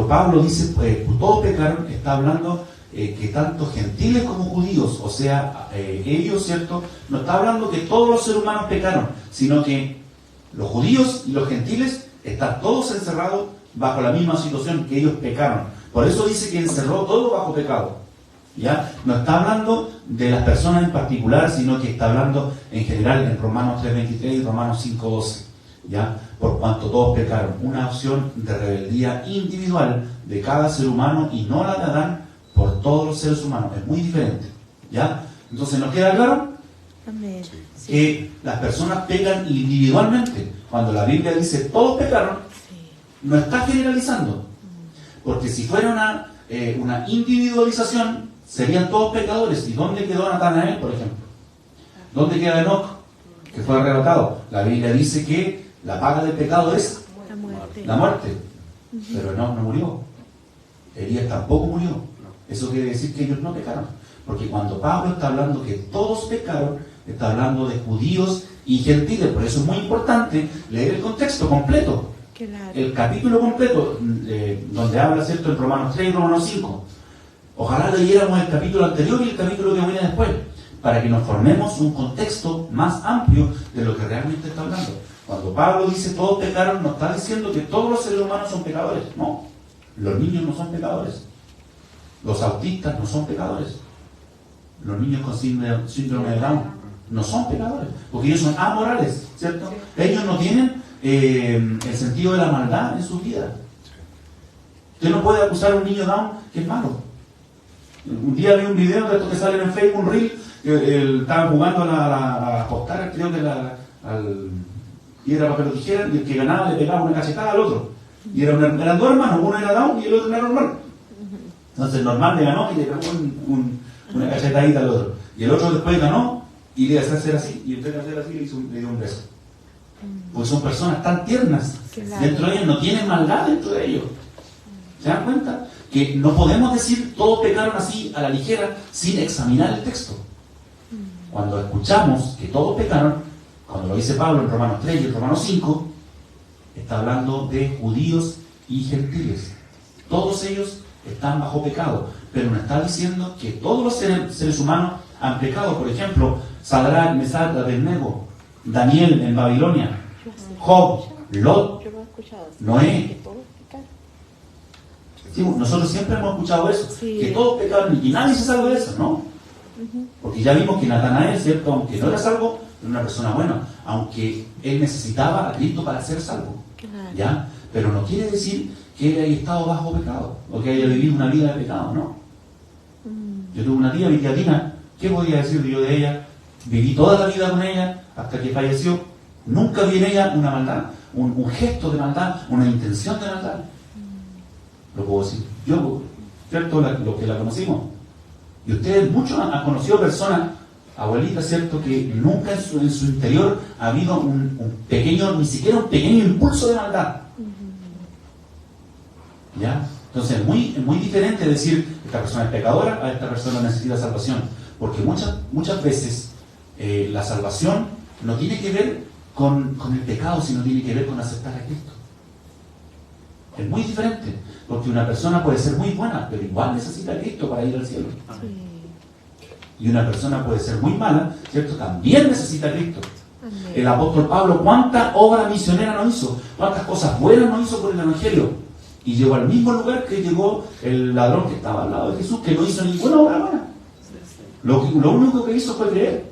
Pablo dice todos pecaron, está hablando que tanto gentiles como judíos, o sea, ellos, ¿cierto? No está hablando que todos los seres humanos pecaron, sino que los judíos y los gentiles están todos encerrados bajo la misma situación, que ellos pecaron. Por eso dice que encerró todo bajo pecado. ¿Ya? No está hablando de las personas en particular, sino que está hablando en general en Romanos 3:23 y Romanos 5:12. ¿Ya? Por cuanto todos pecaron. Una opción de rebeldía individual de cada ser humano, y no la de Adán por todos los seres humanos. Es muy diferente. ¿Ya? Entonces, ¿nos queda claro? Amén. Que las personas pecan individualmente. Cuando la Biblia dice todos pecaron, no está generalizando. Porque si fuera una individualización, serían todos pecadores. ¿Y dónde quedó Natanael, por ejemplo? ¿Dónde queda Enoc, que fue arrebatado? La Biblia dice que la paga del pecado es la muerte. Pero Enoc no murió. Elías tampoco murió. Eso quiere decir que ellos no pecaron. Porque cuando Pablo está hablando que todos pecaron, está hablando de judíos y gentiles. Por eso es muy importante leer el contexto completo. Claro. El capítulo completo, donde habla, ¿cierto?, en Romanos 3 y Romanos 5. Ojalá leyéramos el capítulo anterior y el capítulo que viene después, para que nos formemos un contexto más amplio de lo que realmente está hablando. Cuando Pablo dice todos pecaron, no está diciendo que todos los seres humanos son pecadores. No, los niños no son pecadores. Los autistas no son pecadores. los niños con síndrome de Down no son pecadores, porque ellos son amorales, ¿cierto? Ellos no tienen el sentido de la maldad en su vida. Usted no puede acusar a un niño Down que es malo. Un día vi un video de estos que salen en Facebook, un reel, estaban jugando a apostar, creo que al piedra, papel o tijera, y el que ganaba le pegaba una cachetada al otro. Y eran dos hermanos, uno era Down y el otro era normal. Entonces el normal le ganó y le pegó una cachetadita al otro. Y el otro después ganó y le hacía hacer así, y usted le hacía así y le dio un beso. Porque son personas tan tiernas, Claro. dentro de ellas no tienen maldad dentro de ellos. ¿Se dan cuenta? Que no podemos decir todos pecaron así a la ligera sin examinar el texto. Cuando escuchamos que todos pecaron, cuando lo dice Pablo en Romanos 3 y en Romanos 5, está hablando de judíos y gentiles. Todos ellos están bajo pecado, pero no está diciendo que todos los seres humanos han pecado. Por ejemplo, Sadrach, Mesach, Abednego, Daniel en Babilonia, Job, Lot, Yo lo he escuchado. Noé. Que todos pecaron. Sí, nosotros siempre hemos escuchado eso, Sí. que todos pecaron y nadie se salva de eso, ¿no? Porque ya vimos que Natanael, ¿cierto? Aunque no era salvo, era una persona buena, aunque él necesitaba a Cristo para ser salvo, Claro. ¿ya? Pero no quiere decir que él haya estado bajo pecado, o que haya vivido una vida de pecado, ¿no? Yo tuve una tía, mi tía Tina, ¿qué podía decir yo de ella? Viví toda la vida con ella hasta que falleció. Nunca vi en ella una maldad, un gesto de maldad, una intención de maldad. Lo puedo decir yo, ¿cierto? Los que la conocimos. Y ustedes, muchos han conocido personas, abuelitas, ¿cierto? Que nunca en su interior ha habido un pequeño, ni siquiera un pequeño impulso de maldad. ¿Ya? Entonces es muy diferente decir esta persona es pecadora a esta persona necesita salvación. Porque muchas veces la salvación no tiene que ver con el pecado, sino tiene que ver con aceptar a Cristo. Es muy diferente, porque una persona puede ser muy buena, pero igual necesita a Cristo para ir al cielo. Sí. Y una persona puede ser muy mala, ¿cierto? También necesita a Cristo. Amén. El apóstol Pablo, ¿cuánta obra misionera no hizo? ¿Cuántas cosas buenas no hizo por el Evangelio? Y llegó al mismo lugar que llegó el ladrón que estaba al lado de Jesús, que no hizo ninguna obra buena. Lo único que hizo fue creer.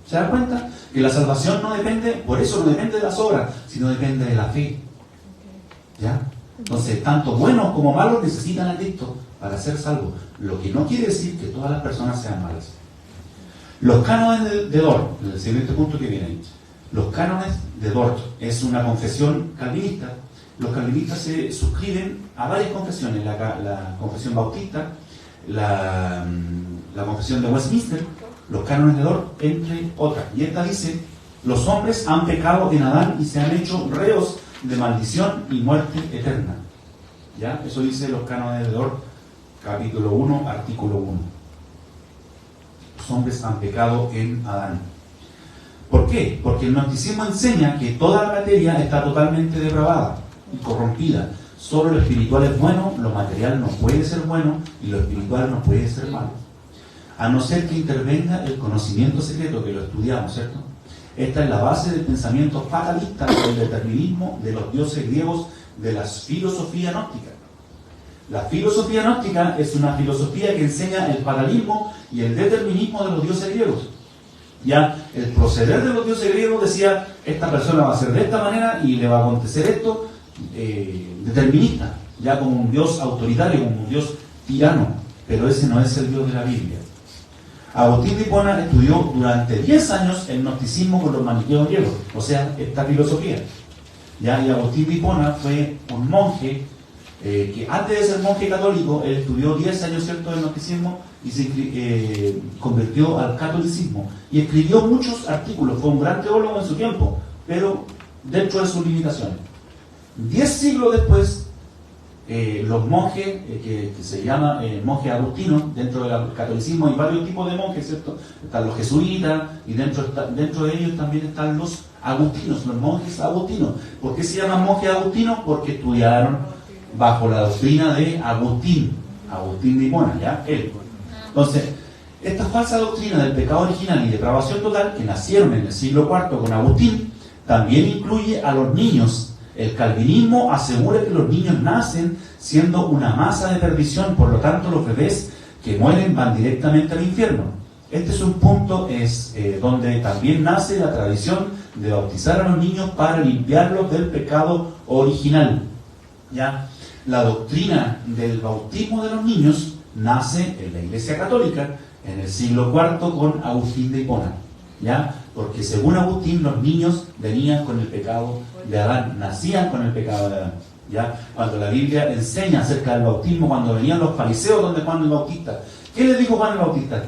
¿Se dan cuenta? Que la salvación no depende, por eso no depende de las obras, sino depende de la fe. ¿Ya? Entonces, tanto buenos como malos necesitan a Cristo para ser salvos. Lo que no quiere decir que todas las personas sean malas. Los cánones de Dort, el siguiente punto que viene ahí. Los cánones de Dort es una confesión calvinista. Los calvinistas se suscriben a varias confesiones, la confesión bautista, la confesión de Westminster, los cánones de Dort, entre otras. Y esta dice, los hombres han pecado en Adán y se han hecho reos de maldición y muerte eterna. ¿Ya? Eso dice los cánones de Dort, capítulo 1, artículo 1. Los hombres han pecado en Adán. ¿Por qué? Porque el gnosticismo enseña que toda la materia está totalmente depravada y corrompida. Solo lo espiritual es bueno, lo material no puede ser bueno y lo espiritual no puede ser malo. A no ser que intervenga el conocimiento secreto, que lo estudiamos, ¿cierto? Esta es la base del pensamiento fatalista del determinismo de los dioses griegos de la filosofía gnóstica. La filosofía gnóstica es una filosofía que enseña el fatalismo y el determinismo de los dioses griegos. Ya el proceder de los dioses griegos decía, esta persona va a ser de esta manera y le va a acontecer esto, determinista, ya como un dios autoritario, como un dios tirano, pero ese no es el Dios de la Biblia. Agustín de Hipona estudió durante 10 años el gnosticismo con los maniqueos griegos, o sea, esta filosofía. ¿Ya? Y Agustín de Hipona fue un monje que antes de ser monje católico, él estudió 10 años, ¿cierto?, del gnosticismo y se convirtió al catolicismo. Y escribió muchos artículos, fue un gran teólogo en su tiempo, pero dentro de sus limitaciones. 10 siglos después, los monjes, que se llama monjes agustinos, dentro del catolicismo hay varios tipos de monjes, ¿cierto? Están los jesuitas y dentro de ellos también están los agustinos, los monjes agustinos. ¿Por qué se llaman monjes agustinos? Porque estudiaron bajo la doctrina de Agustín de Hipona, ¿ya? Él. Entonces, esta falsa doctrina del pecado original y depravación total, que nacieron en el siglo IV con Agustín, también incluye a los niños. El calvinismo asegura que los niños nacen siendo una masa de perdición, por lo tanto los bebés que mueren van directamente al infierno. Este es un punto donde también nace la tradición de bautizar a los niños para limpiarlos del pecado original. ¿Ya? La doctrina del bautismo de los niños nace en la Iglesia Católica en el siglo IV con Agustín de Hipona. ¿Ya? Porque según Agustín, los niños venían con el pecado de Adán, nacían con el pecado de Adán. ¿Ya? Cuando la Biblia enseña acerca del bautismo, cuando venían los fariseos donde Juan el Bautista, ¿qué les dijo Juan el Bautista?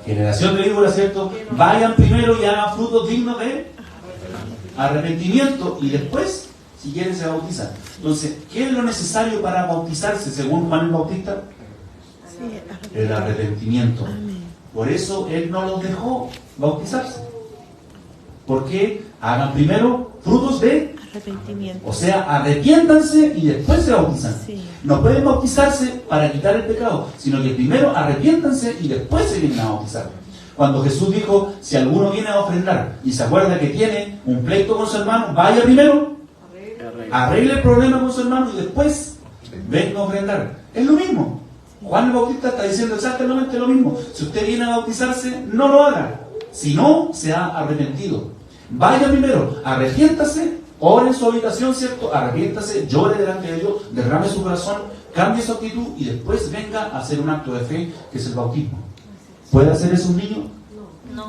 Generación de víboras, ¿cierto? Vayan primero y hagan frutos dignos de arrepentimiento y después, si quieren, se bautizan. Entonces, ¿qué es lo necesario para bautizarse según Juan el Bautista? El arrepentimiento. Por eso él no los dejó bautizarse. Porque hagan primero frutos de Arrepentimiento. o sea, arrepiéntanse y después se bautizan. Sí. No pueden bautizarse para quitar el pecado, sino que primero arrepiéntanse y después se vienen a bautizar. Cuando Jesús dijo, si alguno viene a ofrendar y se acuerda que tiene un pleito con su hermano, vaya primero, arregle el problema con su hermano y después venga a ofrendar. Es lo mismo. Juan el Bautista está diciendo exactamente lo mismo. Si usted viene a bautizarse, no lo haga. Si no, se ha arrepentido. Vaya primero, arrepiéntase, ore en su habitación, ¿cierto? Arrepiéntase, llore delante de Dios, derrame su corazón, cambie su actitud y después venga a hacer un acto de fe, que es el bautismo. ¿Puede hacer eso un niño? No.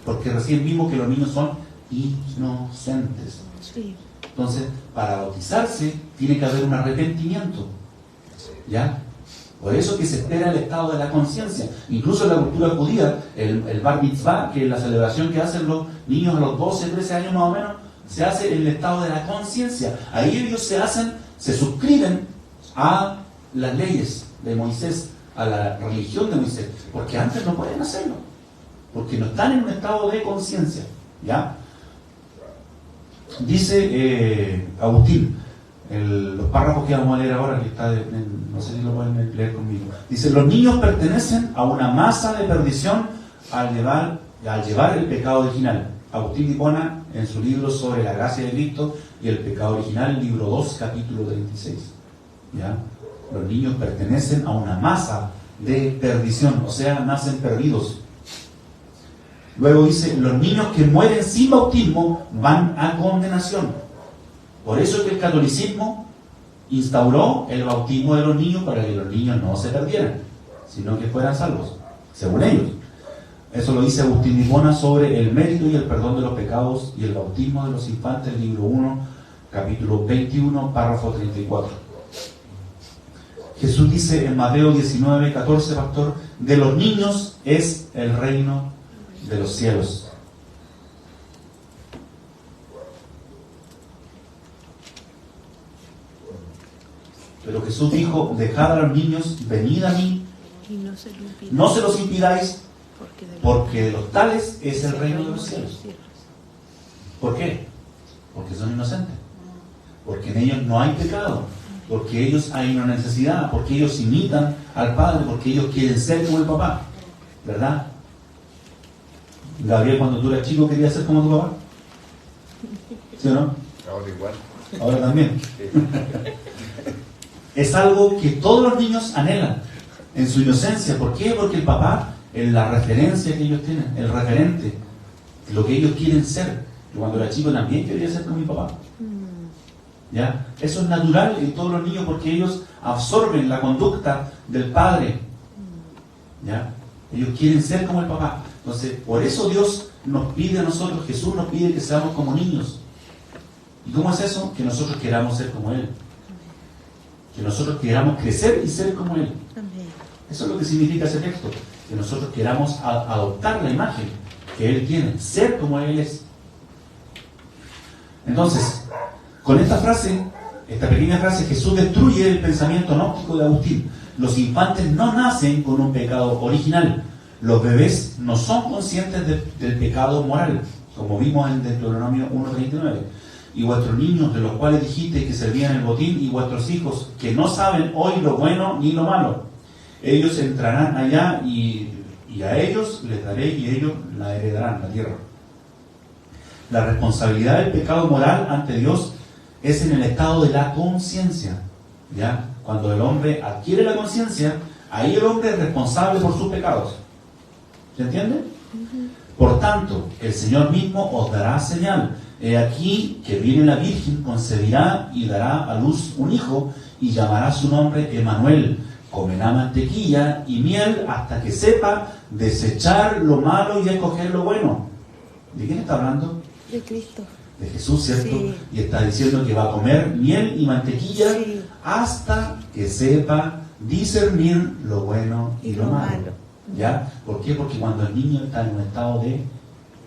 Porque recién vimos que los niños son inocentes. Sí. Entonces, para bautizarse tiene que haber un arrepentimiento. ¿Ya? Por eso que se espera el estado de la conciencia. Incluso en la cultura judía, el Bar Mitzvah, que es la celebración que hacen los niños a los 12, 13 años más o menos, se hace en el estado de la conciencia. Ahí ellos se suscriben a las leyes de Moisés, a la religión de Moisés, porque antes no pueden hacerlo, porque no están en un estado de conciencia. ¿Ya? Dice Agustín, los párrafos que vamos a leer ahora, que está no sé si lo pueden leer conmigo. Dice, los niños pertenecen a una masa de perdición al llevar el pecado original. Agustín de Hipona, en su libro sobre la gracia de Cristo y el pecado original, libro 2, capítulo 36. ¿Ya? Los niños pertenecen a una masa de perdición, o sea, nacen perdidos. Luego dice, los niños que mueren sin bautismo van a condenación. Por eso es que el catolicismo instauró el bautismo de los niños para que los niños no se perdieran, sino que fueran salvos, según ellos. Eso lo dice Agustín de Hipona sobre el mérito y el perdón de los pecados y el bautismo de los infantes, libro 1, capítulo 21, párrafo 34. Jesús dice en Mateo 19, 14, pastor, de los niños es el reino de los cielos. Pero Jesús dijo, dejad a los niños, venid a mí, Y no no se los impidáis, porque porque de los tales es el reino de los cielos. ¿Por qué? Porque son inocentes. Porque en ellos no hay pecado. Porque ellos hay una necesidad. Porque ellos imitan al Padre. Porque ellos quieren ser como el papá. ¿Verdad? Gabriel, cuando tú eras chico, ¿querías ser como tu papá? ¿Sí o no? Ahora igual. Ahora también. Es algo que todos los niños anhelan en su inocencia. ¿Por qué? Porque el papá es la referencia que ellos tienen, el referente, lo que ellos quieren ser. Yo cuando era chico también quería ser como mi papá. ¿Ya? Eso es natural en todos los niños porque ellos absorben la conducta del padre. ¿Ya? Ellos quieren ser como el papá. Entonces, por eso Dios nos pide a nosotros, Jesús nos pide que seamos como niños. ¿Y cómo es eso? Que nosotros queramos ser como Él. Que nosotros queramos crecer y ser como Él. Eso es lo que significa ese texto. Que nosotros queramos adoptar la imagen que Él tiene, ser como Él es. Entonces, con esta frase, esta pequeña frase, Jesús destruye el pensamiento gnóstico de Agustín. Los infantes no nacen con un pecado original. Los bebés no son conscientes del pecado moral, como vimos en Deuteronomio 1:39. Y vuestros niños, de los cuales dijiste que servían el botín, y vuestros hijos, que no saben hoy lo bueno ni lo malo, ellos entrarán allá y a ellos les daré y ellos la heredarán, la tierra. La responsabilidad del pecado moral ante Dios es en el estado de la conciencia. ¿Ya? Cuando el hombre adquiere la conciencia, ahí el hombre es responsable por sus pecados. ¿Se entiende? Por tanto, el Señor mismo os dará señal. He aquí que viene la Virgen, concebirá y dará a luz un hijo, y llamará su nombre Emmanuel. Comerá mantequilla y miel hasta que sepa desechar lo malo y escoger lo bueno. ¿De quién está hablando? De Cristo. De Jesús, ¿cierto? Sí. Y está diciendo que va a comer miel y mantequilla Sí. hasta que sepa discernir lo bueno y lo malo. ¿Ya? ¿Por qué? Porque cuando el niño está en un estado de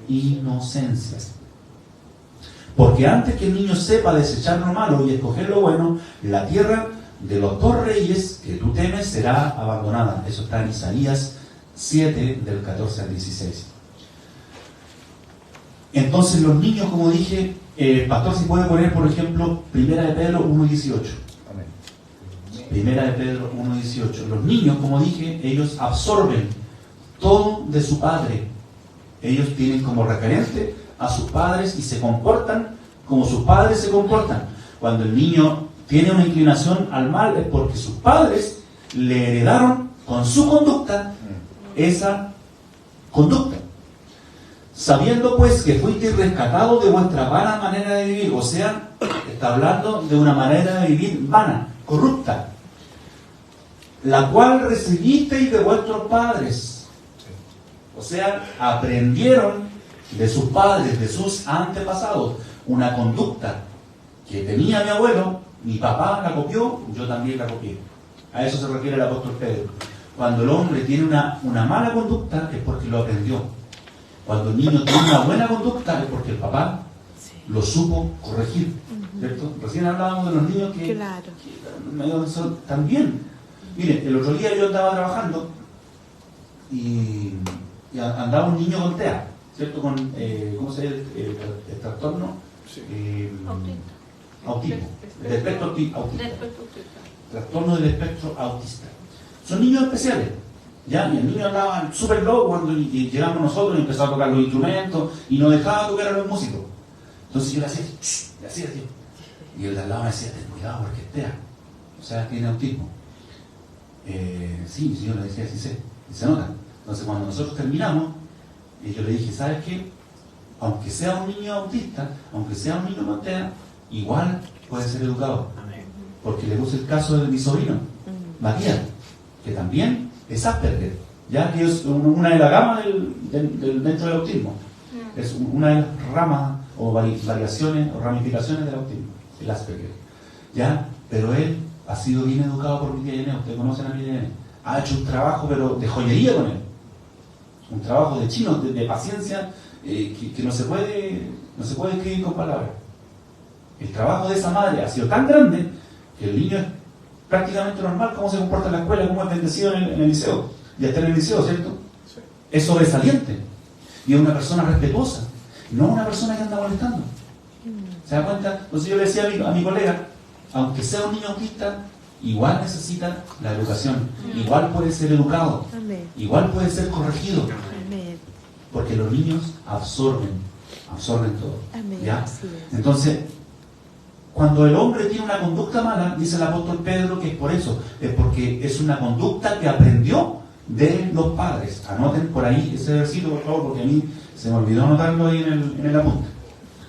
inocencia. Porque antes que el niño sepa desechar lo malo y escoger lo bueno, la tierra de los dos reyes que tú temes será abandonada. Eso está en Isaías 7, del 14 al 16. Entonces los niños, como dije, pastor, si puede poner, por ejemplo, Primera de Pedro 1:18. Amén. Primera de Pedro 1:18. Los niños, como dije, ellos absorben todo de su padre. Ellos tienen como referente a sus padres y se comportan como sus padres se comportan. Cuando el niño tiene una inclinación al mal es porque sus padres le heredaron con su conducta esa conducta. Sabiendo pues que fuisteis rescatados de vuestra vana manera de vivir, o sea, está hablando de una manera de vivir vana, corrupta, la cual recibisteis de vuestros padres. O sea, aprendieron de sus padres, de sus antepasados, una conducta que tenía mi abuelo, mi papá la copió, yo también la copié. A eso se refiere el apóstol Pedro. Cuando el hombre tiene una mala conducta es porque lo aprendió. Cuando el niño tiene una buena conducta es porque el papá lo supo corregir. ¿Cierto? Recién hablábamos de los niños que, Claro. que medio son también. Miren, el otro día yo estaba trabajando y andaba un niño con TEA, ¿cierto? Con, ¿cómo se llama? El trastorno. Autismo. El espectro autista. Trastorno del espectro autista. Son niños especiales. ¿Ya? Y el niño andaba súper loco cuando llegamos nosotros y empezó a tocar los instrumentos y no dejaba tocar a los músicos. Entonces yo le hacía así. Y el de al lado me decía, ten cuidado porque es TEA. O sea, tiene autismo. Sí, yo le decía, sí sé. Y se nota. Entonces cuando nosotros terminamos, yo le dije, ¿sabes qué? Aunque sea un niño autista, aunque sea un niño con TEA, igual puede ser educado. Porque le puse el caso de mi sobrino, Matías, que también es Asperger, ya que es una de las gamas dentro del autismo. Es una de las ramas o variaciones o ramificaciones del autismo, el Asperger. ¿Ya? Pero él ha sido bien educado por mi tía Yanea. Ustedes conocen a mi tía Yanea. Ha hecho un trabajo pero de joyería con él. Un trabajo de chino, de paciencia, que no se puede escribir con palabras. El trabajo de esa madre ha sido tan grande que el niño es prácticamente normal cómo se comporta en la escuela, cómo es bendecido en el liceo. Ya está en el liceo, ¿cierto? Sí. Es sobresaliente. Y es una persona respetuosa, no una persona que anda molestando. ¿Se da cuenta? Entonces yo le decía a mi colega, aunque sea un niño autista, igual necesita la educación, igual puede ser educado, Amén. igual puede ser corregido, Amén. porque los niños absorben todo. Amén. ¿Ya? Así es. Entonces, cuando el hombre tiene una conducta mala, dice el apóstol Pedro que es por eso, es porque es una conducta que aprendió de los padres. Anoten por ahí ese versículo, por favor, porque a mí se me olvidó anotarlo ahí en el apunte.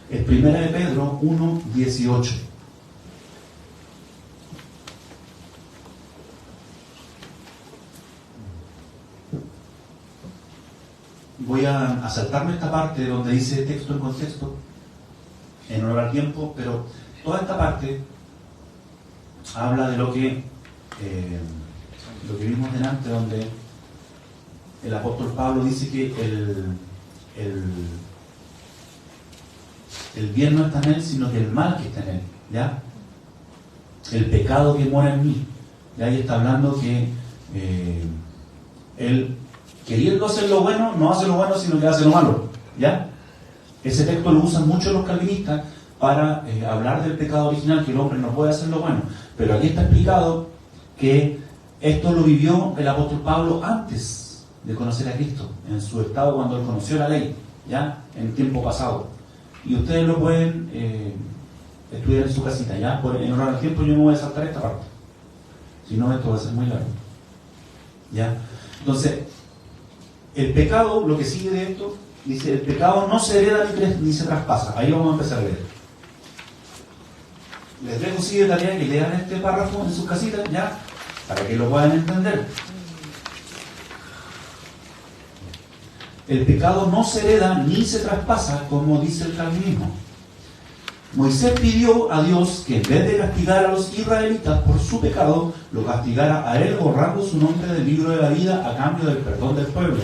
Es Primera de Pedro 1:18. Voy a saltarme esta parte donde dice texto en contexto, en honor al tiempo, pero toda esta parte habla de lo que vimos delante, donde el apóstol Pablo dice que el bien no está en él, sino que el mal que está en él, ¿ya? El pecado que mora en mí. Y ahí está hablando que él, queriendo hacer lo bueno, no hace lo bueno, sino que hace lo malo, ¿ya? Ese texto lo usan mucho los calvinistas para hablar del pecado original, que el hombre no puede hacer lo bueno. Pero aquí está explicado que esto lo vivió el apóstol Pablo antes de conocer a Cristo, en su estado cuando él conoció la ley, ¿ya? En tiempo pasado. Y ustedes lo pueden estudiar en su casita, ¿ya? En honor al tiempo yo me voy a saltar esta parte. Si no, esto va a ser muy largo. ¿Ya? Entonces, el pecado, lo que sigue de esto, dice, el pecado no se hereda ni se traspasa. Ahí vamos a empezar a leer. Les dejo sí de tarea que lean este párrafo en sus casitas, ¿ya? Para que lo puedan entender. El pecado no se hereda ni se traspasa, como dice el calvinismo. Moisés pidió a Dios que en vez de castigar a los israelitas por su pecado, lo castigara a él borrando su nombre del libro de la vida a cambio del perdón del pueblo.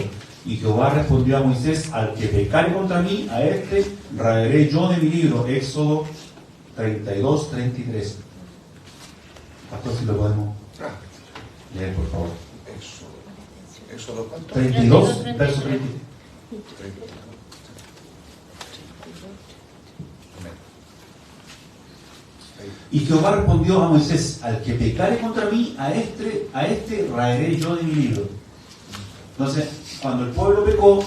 Y Jehová respondió a Moisés, al que pecare contra mí, a este raeré yo de mi libro. Éxodo 32, 33. Pastor, si lo podemos leer, por favor. Éxodo, ¿cuánto? 32, verso 33. Y Jehová respondió a Moisés, al que pecare contra mí, a este raeré yo de mi libro. Entonces, cuando el pueblo pecó,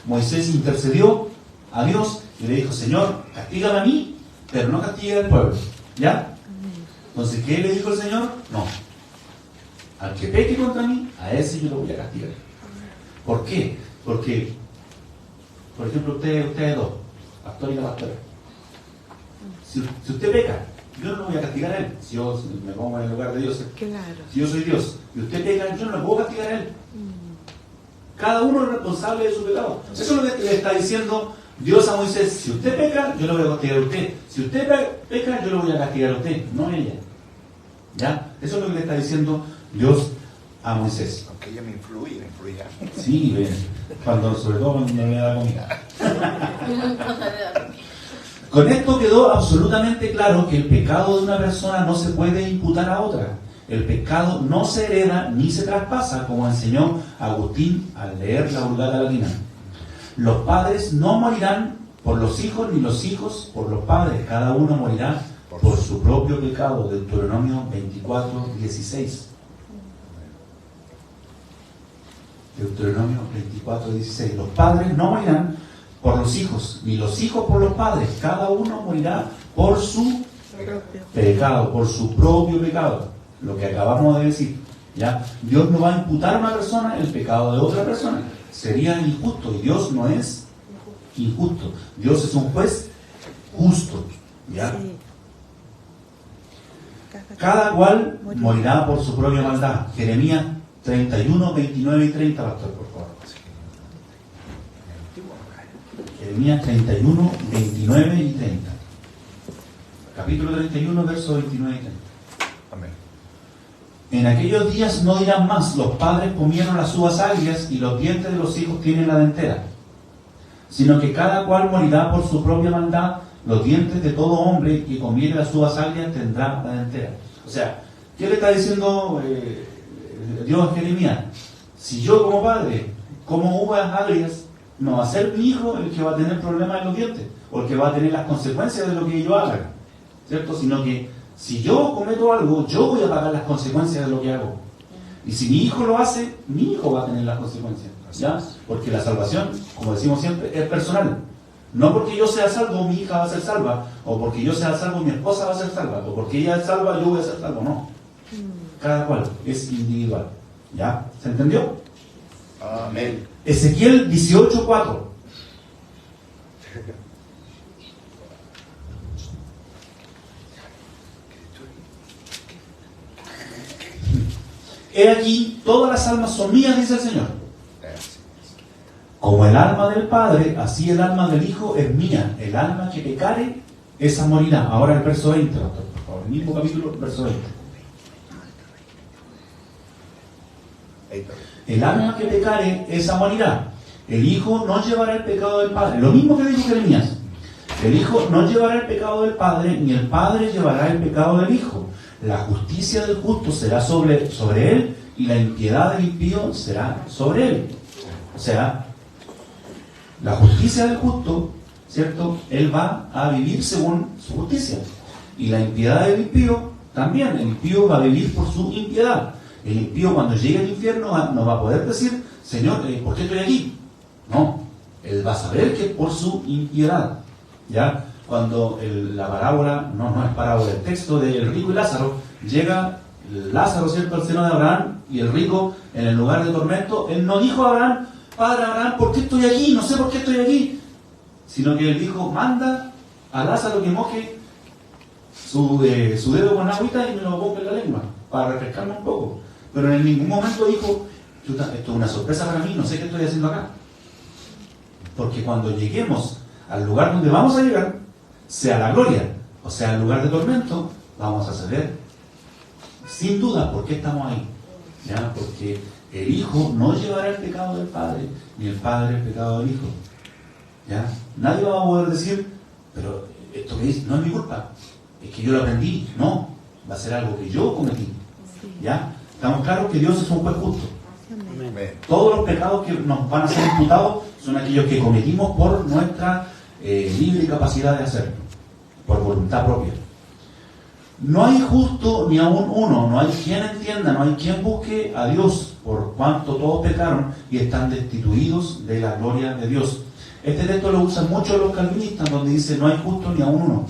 Moisés intercedió a Dios y le dijo, Señor, castígame a mí, pero no castigue al pueblo. ¿Ya? Entonces, ¿qué le dijo el Señor? No. Al que peque contra mí, a ese yo lo voy a castigar. ¿Por qué? Porque, por ejemplo, ustedes dos, pastor y la pastora, si usted peca, yo no lo voy a castigar a él. Si yo me pongo en el lugar de Dios, Claro. si yo soy Dios y usted peca, yo no lo puedo castigar a él. Cada uno es responsable de su pecado. Eso es lo que le está diciendo Dios a Moisés. Si usted peca, yo lo voy a castigar a usted. Si usted peca, yo lo voy a castigar a usted, no a ella. ¿Ya? Eso es lo que le está diciendo Dios a Moisés. Aunque ella me influye. Sí, sobre todo cuando me da comida. Con esto quedó absolutamente claro que el pecado de una persona no se puede imputar a otra. El pecado no se hereda ni se traspasa, como enseñó Agustín al leer la Vulgata Latina. Los padres no morirán por los hijos, ni los hijos por los padres. Cada uno morirá por su propio pecado. Deuteronomio 24, 16. Deuteronomio 24, 16. Los padres no morirán por los hijos, ni los hijos por los padres. Cada uno morirá por su pecado, por su propio pecado. Lo que acabamos de decir, ¿ya? Dios no va a imputar a una persona el pecado de otra persona. Sería injusto, y Dios no es injusto. Dios es un juez justo, ¿ya? Sí. Cada cual morirá por su propia maldad. Jeremías 31, 29 y 30, pastor, por favor. Jeremías 31, 29 y 30. Capítulo 31, versos 29 y 30. Amén. En aquellos días no dirán más, los padres comieron las uvas agrias y los dientes de los hijos tienen la dentera, sino que cada cual morirá por su propia maldad. Los dientes de todo hombre que comiere las uvas agrias tendrá la dentera. O sea, ¿qué le está diciendo Dios a Jeremías? Si yo como padre como uvas agrias, no va a ser mi hijo el que va a tener problemas en los dientes, o el que va a tener las consecuencias de lo que yo haga, ¿cierto? Sino que si yo cometo algo, yo voy a pagar las consecuencias de lo que hago. Y si mi hijo lo hace, mi hijo va a tener las consecuencias, ¿ya? Porque la salvación, como decimos siempre, es personal. No porque yo sea salvo, mi hija va a ser salva, o porque yo sea salvo, mi esposa va a ser salva, o porque ella es salva, yo voy a ser salvo. No. Cada cual es individual. ¿Ya? ¿Se entendió? Amén. Ezequiel 18:4. He aquí, todas las almas son mías, dice el Señor. Como el alma del Padre, así el alma del Hijo es mía. El alma que pecare, esa morirá. Ahora el verso 20, por favor. El mismo capítulo, verso 20. El alma que pecare, esa morirá. El Hijo no llevará el pecado del Padre. Lo mismo que dijo Jeremías. El Hijo no llevará el pecado del Padre, ni el Padre llevará el pecado del Hijo. La justicia del justo será sobre él, y la impiedad del impío será sobre él. O sea, la justicia del justo, ¿cierto? Él va a vivir según su justicia. Y la impiedad del impío también. El impío va a vivir por su impiedad. El impío, cuando llegue al infierno, no va a poder decir, Señor, ¿por qué estoy aquí? No, él va a saber que es por su impiedad. ¿Ya? Cuando la parábola, no es parábola, el texto del rico y Lázaro, llega Lázaro, ¿cierto?, al seno de Abraham, y el rico en el lugar de tormento, él no dijo a Abraham: Padre Abraham, ¿por qué estoy aquí? No sé por qué estoy aquí. Sino que él dijo: manda a Lázaro que moje su dedo con agüita y me lo ponga en la lengua, para refrescarme un poco. Pero en ningún momento dijo: esto es una sorpresa para mí, no sé qué estoy haciendo acá. Porque cuando lleguemos al lugar donde vamos a llegar, sea la gloria o sea el lugar de tormento, vamos a saber sin duda por qué estamos ahí. ¿Ya? Porque el Hijo no llevará el pecado del Padre, ni el Padre el pecado del Hijo. ¿Ya? Nadie va a poder decir: pero esto que dice no es mi culpa, es que yo lo aprendí. No, va a ser algo que yo cometí. ¿Ya? Estamos claros que Dios es un juez justo. Amén. Todos los pecados que nos van a ser imputados son aquellos que cometimos por nuestra libre capacidad de hacerlo, por voluntad propia. No hay justo ni aún uno, no hay quien entienda, no hay quien busque a Dios, por cuanto todos pecaron y están destituidos de la gloria de Dios. Este texto lo usan mucho los calvinistas, donde dice: no hay justo ni aún uno.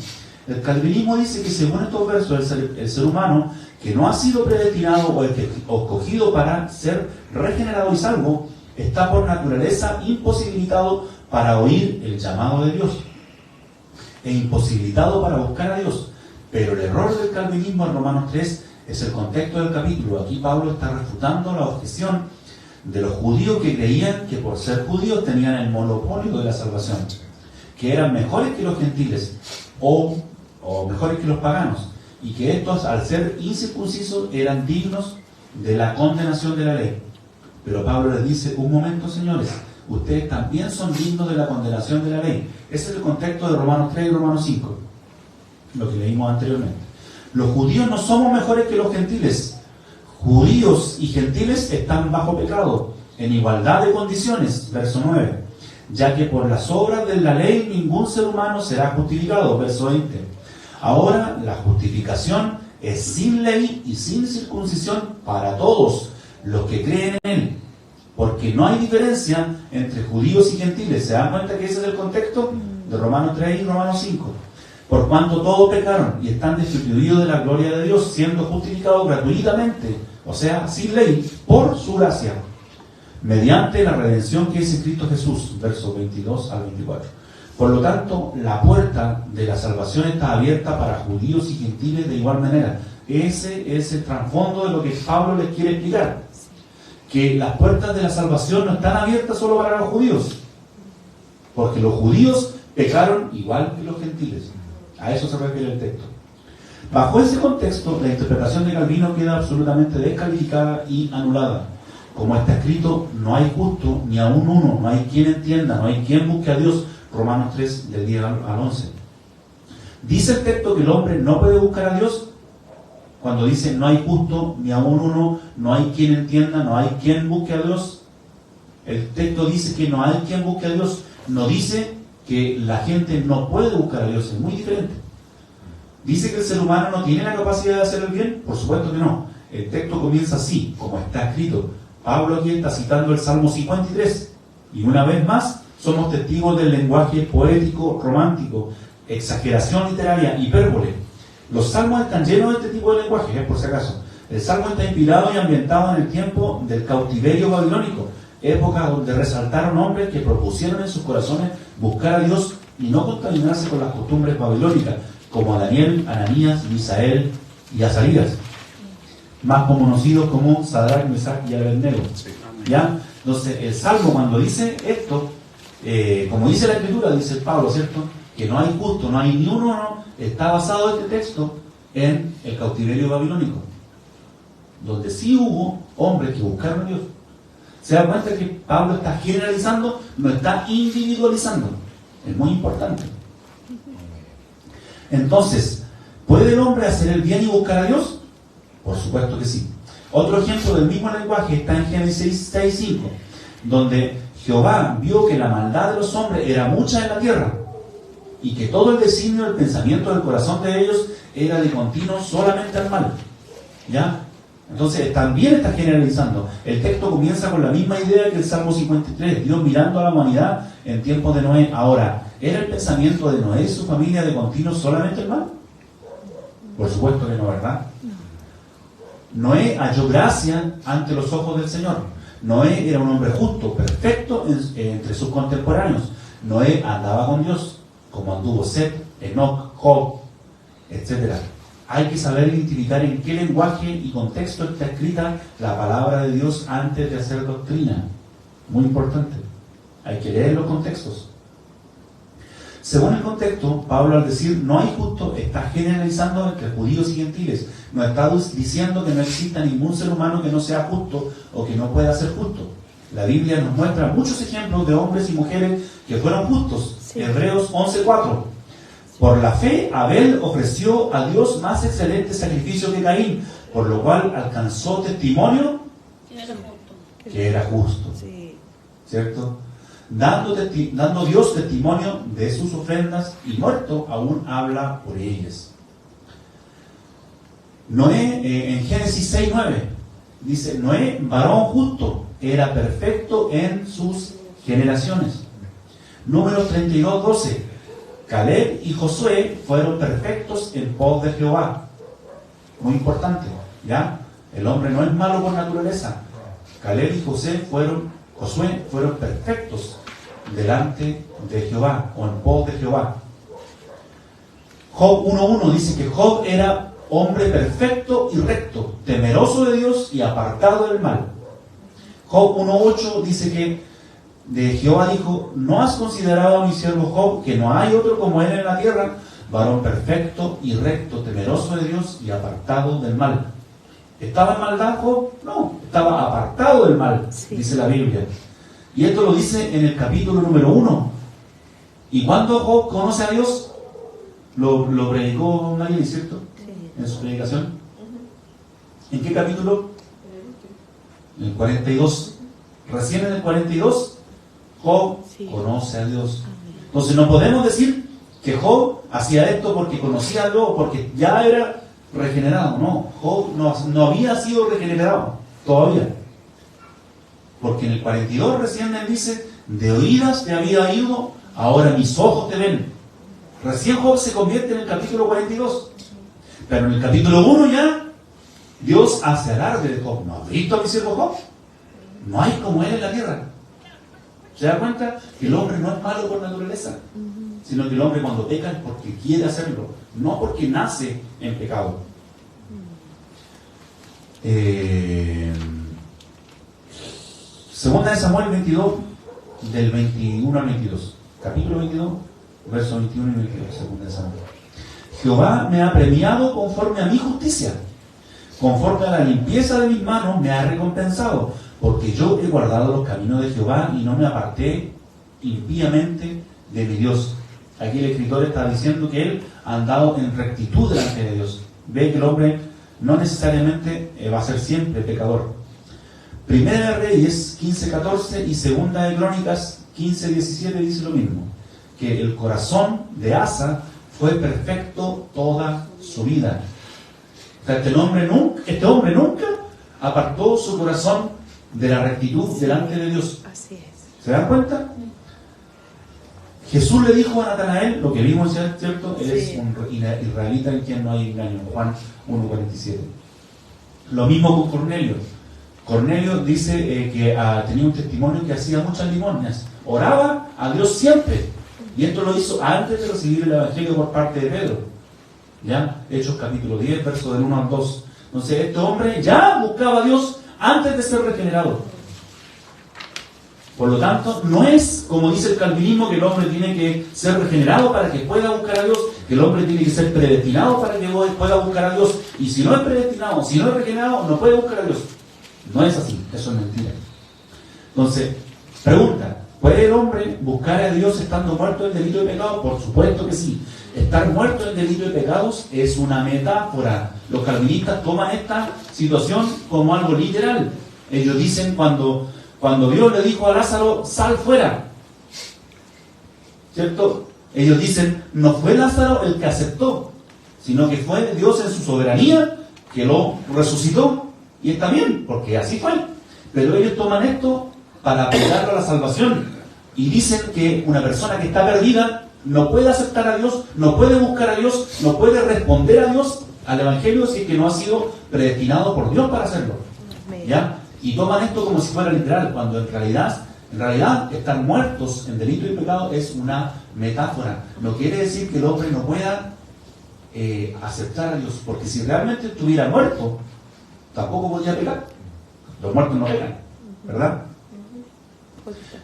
El calvinismo dice que según estos versos, el ser humano que no ha sido predestinado o escogido para ser regenerado y salvo, está por naturaleza imposibilitado para oír el llamado de Dios e imposibilitado para buscar a Dios. Pero el error del calvinismo en Romanos 3 es el contexto del capítulo. Aquí Pablo está refutando la objeción de los judíos que creían que por ser judíos tenían el monopolio de la salvación, que eran mejores que los gentiles o mejores que los paganos, y que estos, al ser incircuncisos, eran dignos de la condenación de la ley. Pero Pablo les dice: un momento, señores, ustedes también son dignos de la condenación de la ley. Ese es el contexto de Romanos 3 y Romanos 5, lo que leímos anteriormente. Los judíos no somos mejores que los gentiles. Judíos y gentiles están bajo pecado, en igualdad de condiciones, verso 9, ya que por las obras de la ley ningún ser humano será justificado, verso 20. Ahora la justificación es sin ley y sin circuncisión para todos los que creen en él, porque no hay diferencia entre judíos y gentiles. ¿Se dan cuenta que ese es el contexto de Romanos 3 y Romanos 5? Por cuanto todos pecaron y están destituidos de la gloria de Dios, siendo justificados gratuitamente, o sea, sin ley, por su gracia, mediante la redención que es en Cristo Jesús, versos 22 al 24. Por lo tanto, la puerta de la salvación está abierta para judíos y gentiles de igual manera. Ese es el trasfondo de lo que Pablo les quiere explicar. Que las puertas de la salvación no están abiertas solo para los judíos, porque los judíos pecaron igual que los gentiles. A eso se refiere el texto. Bajo ese contexto, la interpretación de Calvino queda absolutamente descalificada y anulada. Como está escrito: no hay justo ni aún uno, no hay quien entienda, no hay quien busque a Dios. Romanos 3, del 10 al 11. ¿Dice el texto que el hombre no puede buscar a Dios? Cuando dice: no hay justo ni aún uno, no hay quien entienda, no hay quien busque a Dios. El texto dice que no hay quien busque a Dios. No dice que la gente no puede buscar a Dios, es muy diferente. ¿Dice que el ser humano no tiene la capacidad de hacer el bien? Por supuesto que no. El texto comienza así, como está escrito. Pablo aquí está citando el Salmo 53. Y una vez más, somos testigos del lenguaje poético, romántico, exageración literaria, hipérbole. Los salmos están llenos de este tipo de lenguaje, por si acaso. El salmo está inspirado y ambientado en el tiempo del cautiverio babilónico, época donde resaltaron hombres que propusieron en sus corazones buscar a Dios y no contaminarse con las costumbres babilónicas, como a Daniel, Ananías, Misael y Azarías, más conocidos como Sadrach, Mesach y Abednego. ¿Ya? Entonces, el Salmo, cuando dice esto, como dice la Escritura, dice Pablo, ¿cierto?, que no hay justo, no hay ni uno, está basado este texto en el cautiverio babilónico, donde sí hubo hombres que buscaron a Dios. Se da cuenta que Pablo está generalizando, no está individualizando. Es muy importante. Entonces, ¿puede el hombre hacer el bien y buscar a Dios? Por supuesto que sí. Otro ejemplo del mismo lenguaje está en Génesis 6:5, donde Jehová vio que la maldad de los hombres era mucha en la tierra, y que todo el designio, el pensamiento del corazón de ellos era de continuo solamente al mal. ¿Ya? Entonces, también está generalizando. El texto comienza con la misma idea que el Salmo 53, Dios mirando a la humanidad en tiempos de Noé. Ahora, ¿era el pensamiento de Noé y su familia de continuo solamente el mal? Por supuesto que no, ¿verdad? Noé halló gracia ante los ojos del Señor. Noé era un hombre justo, perfecto entre sus contemporáneos. Noé andaba con Dios, como anduvo Set, Enoc, Job, etc. Hay que saber identificar en qué lenguaje y contexto está escrita la palabra de Dios antes de hacer doctrina. Muy importante. Hay que leer los contextos. Según el contexto, Pablo al decir no hay justo, está generalizando entre judíos y gentiles. No está diciendo que no exista ningún ser humano que no sea justo o que no pueda ser justo. La Biblia nos muestra muchos ejemplos de hombres y mujeres que fueron justos. Sí. Hebreos 11:4. Por la fe, Abel ofreció a Dios más excelente sacrificio que Caín, por lo cual alcanzó testimonio que era justo. Sí. ¿Cierto? Dando Dios testimonio de sus ofrendas y muerto aún habla por ellas. Noé, en Génesis 6:9, dice, Noé, varón justo, era perfecto en sus generaciones. Números 32:12, Caleb y Josué fueron perfectos en pos de Jehová. Muy importante, ¿ya? El hombre no es malo por naturaleza. Caleb y Josué fueron perfectos delante de Jehová o en pos de Jehová. Job 1:1 dice que Job era hombre perfecto y recto, temeroso de Dios y apartado del mal. Job 1:8 dice que de Jehová dijo, ¿no has considerado a mi siervo Job, que no hay otro como él en la tierra, varón perfecto y recto, temeroso de Dios y apartado del mal? ¿Estaba en maldad Job? No, estaba apartado del mal, Sí. dice la Biblia. Y esto lo dice en el capítulo número 1. ¿Y cuando Job conoce a Dios? Lo predicó María, ¿cierto? Sí. En su predicación. ¿En qué capítulo? En el 42. Recién en el 42, Job Sí. conoce a Dios. Amén. Entonces no podemos decir que Job hacía esto porque conocía a Dios, porque ya era regenerado. No, Job no había sido regenerado todavía. Porque en el 42 recién él dice, de oídas te había oído, ahora mis ojos te ven. Recién Job se convierte en el capítulo 42. Pero en el capítulo 1 ya, Dios hace alarde de Job. ¿No has visto a mi siervo Job? No hay como él en la tierra. ¿Se da cuenta? Que el hombre no es malo por naturaleza, sino que el hombre cuando peca es porque quiere hacerlo, no porque nace en pecado. Segunda de Samuel 22, del 21 al 22. Capítulo 22, versos 21 y 22. Segunda de Samuel. Jehová me ha premiado conforme a mi justicia. Conforme a la limpieza de mis manos me ha recompensado, porque yo he guardado los caminos de Jehová y no me aparté impíamente de mi Dios. Aquí el escritor está diciendo que él ha andado en rectitud delante de Dios. Ve que el hombre no necesariamente va a ser siempre pecador. Primera de Reyes 15:14 y Segunda de Crónicas 15:17 dice lo mismo, que el corazón de Asa fue perfecto toda su vida. O sea, este hombre nunca apartó su corazón de la rectitud delante de Dios. Así es. ¿Se dan cuenta? Jesús le dijo a Natanael, lo que vimos ya, ¿cierto? Él es Sí. un israelita en quien no hay engaño. Juan 1:47. Lo mismo con Cornelio. Cornelio dice que tenía un testimonio que hacía muchas limosnas. Oraba a Dios siempre. Y esto lo hizo antes de recibir el Evangelio por parte de Pedro. ¿Ya? Hechos capítulo 10, verso del 1 al 2. Entonces este hombre ya buscaba a Dios antes de ser regenerado. Por lo tanto, no es como dice el calvinismo que el hombre tiene que ser regenerado para que pueda buscar a Dios, que el hombre tiene que ser predestinado para que pueda buscar a Dios, y si no es predestinado, si no es regenerado, no puede buscar a Dios. No es así, eso es mentira. Entonces, pregunta, ¿puede el hombre buscar a Dios estando muerto en delito de pecado? Por supuesto que sí. Estar muerto en delito de pecados es una metáfora. Los calvinistas toman esta situación como algo literal. Ellos dicen cuando Dios le dijo a Lázaro, sal fuera, ¿cierto? Ellos dicen, no fue Lázaro el que aceptó, sino que fue Dios en su soberanía que lo resucitó. Y está bien, porque así fue. Pero ellos toman esto para aplicarlo a la salvación. Y dicen que una persona que está perdida no puede aceptar a Dios, no puede buscar a Dios, no puede responder a Dios al Evangelio si es que no ha sido predestinado por Dios para hacerlo. ¿Ya? Y toman esto como si fuera literal, cuando en realidad estar muertos en delito y pecado es una metáfora. No quiere decir que el hombre no pueda aceptar a Dios, porque si realmente estuviera muerto, tampoco podría pecar. Los muertos no pecan, ¿verdad?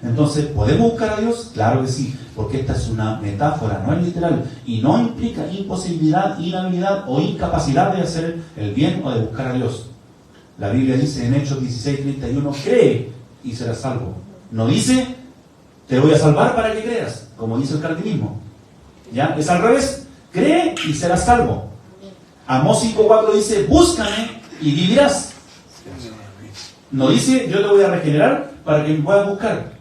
Entonces, ¿podemos buscar a Dios? Claro que sí, porque esta es una metáfora, no es literal, y no implica imposibilidad, inhabilidad o incapacidad de hacer el bien o de buscar a Dios. La Biblia dice en Hechos 16:31, cree y serás salvo. No dice, te voy a salvar para que creas, como dice el calvinismo. ¿Ya? Es al revés, cree y serás salvo. Amós 5:4 dice, búscame y vivirás. No dice, yo te voy a regenerar para que me puedas buscar,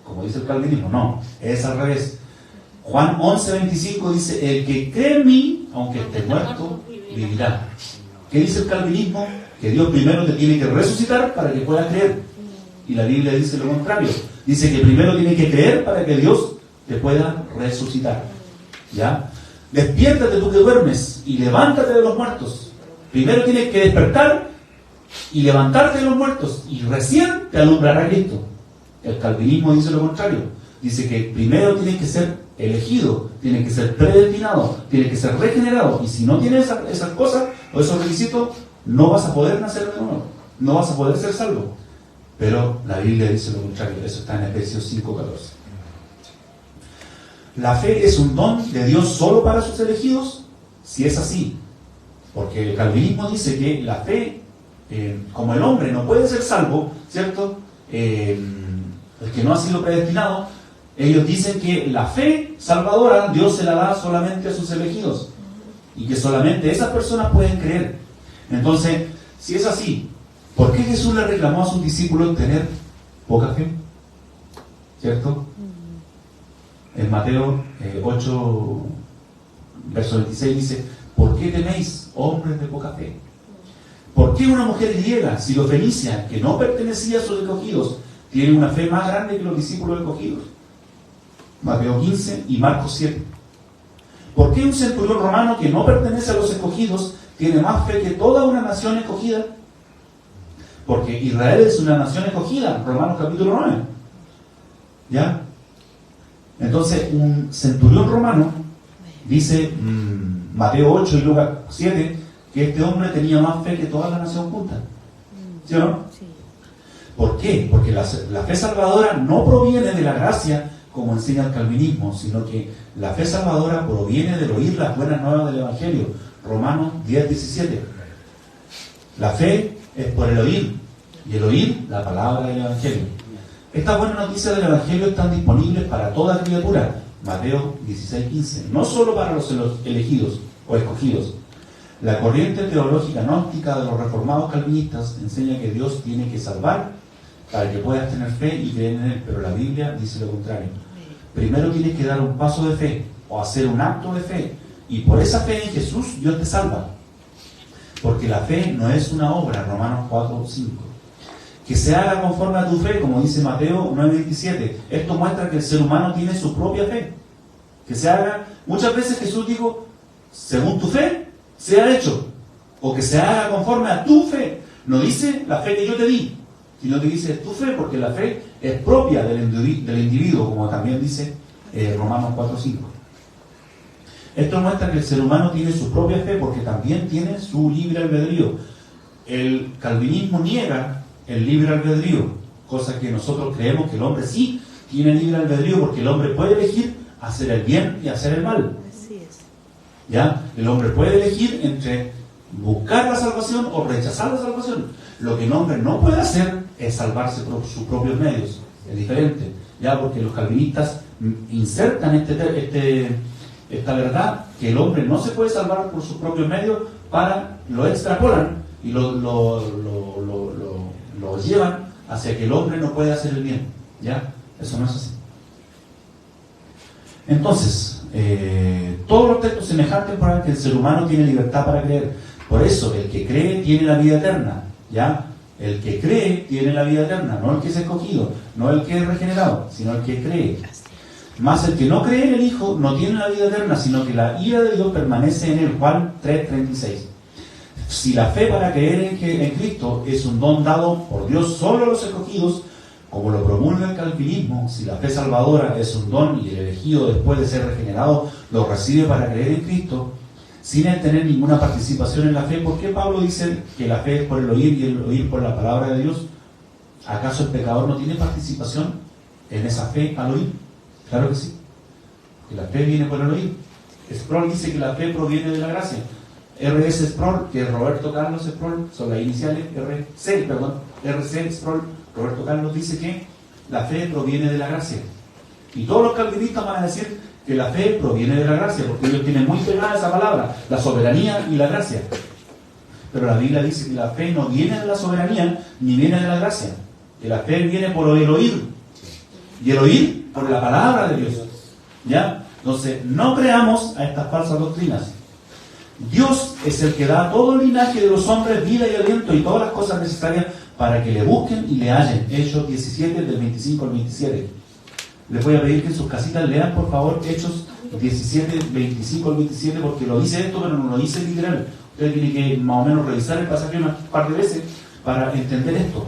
como dice el calvinismo. No, es al revés. Juan 11:25 dice, el que cree en mí, aunque esté muerto, vivirá. ¿Qué dice el calvinismo? Que Dios primero te tiene que resucitar para que puedas creer. Y la Biblia dice lo contrario. Dice que primero tienes que creer para que Dios te pueda resucitar. ¿Ya? Despiértate tú que duermes y levántate de los muertos. Primero tienes que despertar y levantarte de los muertos, y recién te alumbrará Cristo. El calvinismo dice lo contrario. Dice que primero tienes que ser elegido, tienes que ser predestinado, tienes que ser regenerado, y si no tienes esas cosas o esos requisitos, no vas a poder nacer de nuevo, no vas a poder ser salvo. Pero la Biblia dice lo contrario. Eso está en Efesios 5:14. ¿La fe es un don de Dios solo para sus elegidos? Si es así, porque el calvinismo dice que la fe, como el hombre no puede ser salvo, ¿cierto? El que no ha sido predestinado, ellos dicen que la fe salvadora Dios se la da solamente a sus elegidos y que solamente esas personas pueden creer. Entonces, si es así, ¿por qué Jesús le reclamó a sus discípulos tener poca fe? ¿Cierto? En Mateo 8, verso 26 dice, ¿por qué teméis, hombres de poca fe? ¿Por qué una mujer griega, sirofenicia, que no pertenecía a sus escogidos, tiene una fe más grande que los discípulos escogidos? Mateo 15 y Marcos 7. ¿Por qué un centurión romano que no pertenece a los escogidos tiene más fe que toda una nación escogida? Porque Israel es una nación escogida, Romanos capítulo 9. ¿Ya? Entonces, un centurión romano, dice Mateo 8 y Lucas 7, que este hombre tenía más fe que toda la nación junta. ¿Sí o no? Sí. ¿Por qué? Porque la fe salvadora no proviene de la gracia, como enseña el calvinismo, sino que la fe salvadora proviene del oír las buenas nuevas del Evangelio. Romanos 10:17. La fe es por el oír, y el oír la palabra del Evangelio. Estas buenas noticias del Evangelio están disponibles para toda criatura. Mateo 16:15. No solo para los elegidos o escogidos. La corriente teológica gnóstica de los reformados calvinistas enseña que Dios tiene que salvar para que puedas tener fe y creer en Él, pero la Biblia dice lo contrario. Primero tienes que dar un paso de fe o hacer un acto de fe, y por esa fe en Jesús Dios te salva. Porque la fe no es una obra, Romanos 4:5. Que se haga conforme a tu fe, como dice Mateo 9:27. Esto muestra que el ser humano tiene su propia fe. Que se haga, muchas veces Jesús dijo, según tu fe, sea hecho. O que se haga conforme a tu fe. No dice la fe que yo te di, sino que dice tu fe, porque la fe es propia del individuo, como también dice Romanos 4:5. Esto muestra que el ser humano tiene su propia fe, porque también tiene su libre albedrío. El calvinismo niega el libre albedrío, cosa que nosotros creemos que el hombre sí tiene libre albedrío, porque el hombre puede elegir hacer el bien y hacer el mal. Así es. ¿Ya? El hombre puede elegir entre buscar la salvación o rechazar la salvación. Lo que el hombre no puede hacer es salvarse por sus propios medios. Es diferente, ¿ya? Porque los calvinistas insertan esta verdad, que el hombre no se puede salvar por sus propios medios, lo extrapolan y lo llevan hacia que el hombre no puede hacer el bien. ¿Ya? Eso no es así. Entonces, todos los textos semejantes prueban que el ser humano tiene libertad para creer. Por eso, el que cree tiene la vida eterna. ¿Ya? El que cree tiene la vida eterna, no el que es escogido, no el que es regenerado, sino el que cree. Mas el que no cree en el Hijo no tiene la vida eterna, sino que la ira de Dios permanece en él. Juan 3:36. Si la fe para creer en Cristo es un don dado por Dios solo a los escogidos, como lo promulga el calvinismo, si la fe salvadora es un don y el elegido después de ser regenerado lo recibe para creer en Cristo, sin él tener ninguna participación en la fe, ¿por qué Pablo dice que la fe es por el oír y el oír por la palabra de Dios? ¿Acaso el pecador no tiene participación en esa fe al oír? Claro que sí, que la fe viene por el oír. Sproul dice que la fe proviene de la gracia. R.C. Sproul, que es Roberto Carlos Sproul, son las iniciales R.C. Sproul, Roberto Carlos dice que la fe proviene de la gracia. Y todos los calvinistas van a decir que la fe proviene de la gracia, porque ellos tienen muy pegada esa palabra, la soberanía y la gracia. Pero la Biblia dice que la fe no viene de la soberanía ni viene de la gracia, que la fe viene por el oír, y el oír por la palabra de Dios. ¿Ya? Entonces, no creamos a estas falsas doctrinas. Dios es el que da a todo el linaje de los hombres vida y aliento y todas las cosas necesarias para que le busquen y le hallen. Hechos 17, del 25 al 27. Les voy a pedir que en sus casitas lean, por favor, Hechos 17, 25 al 27, porque lo dice esto, pero no lo dice literal. Usted tiene que más o menos revisar el pasaje una par de veces para entender esto.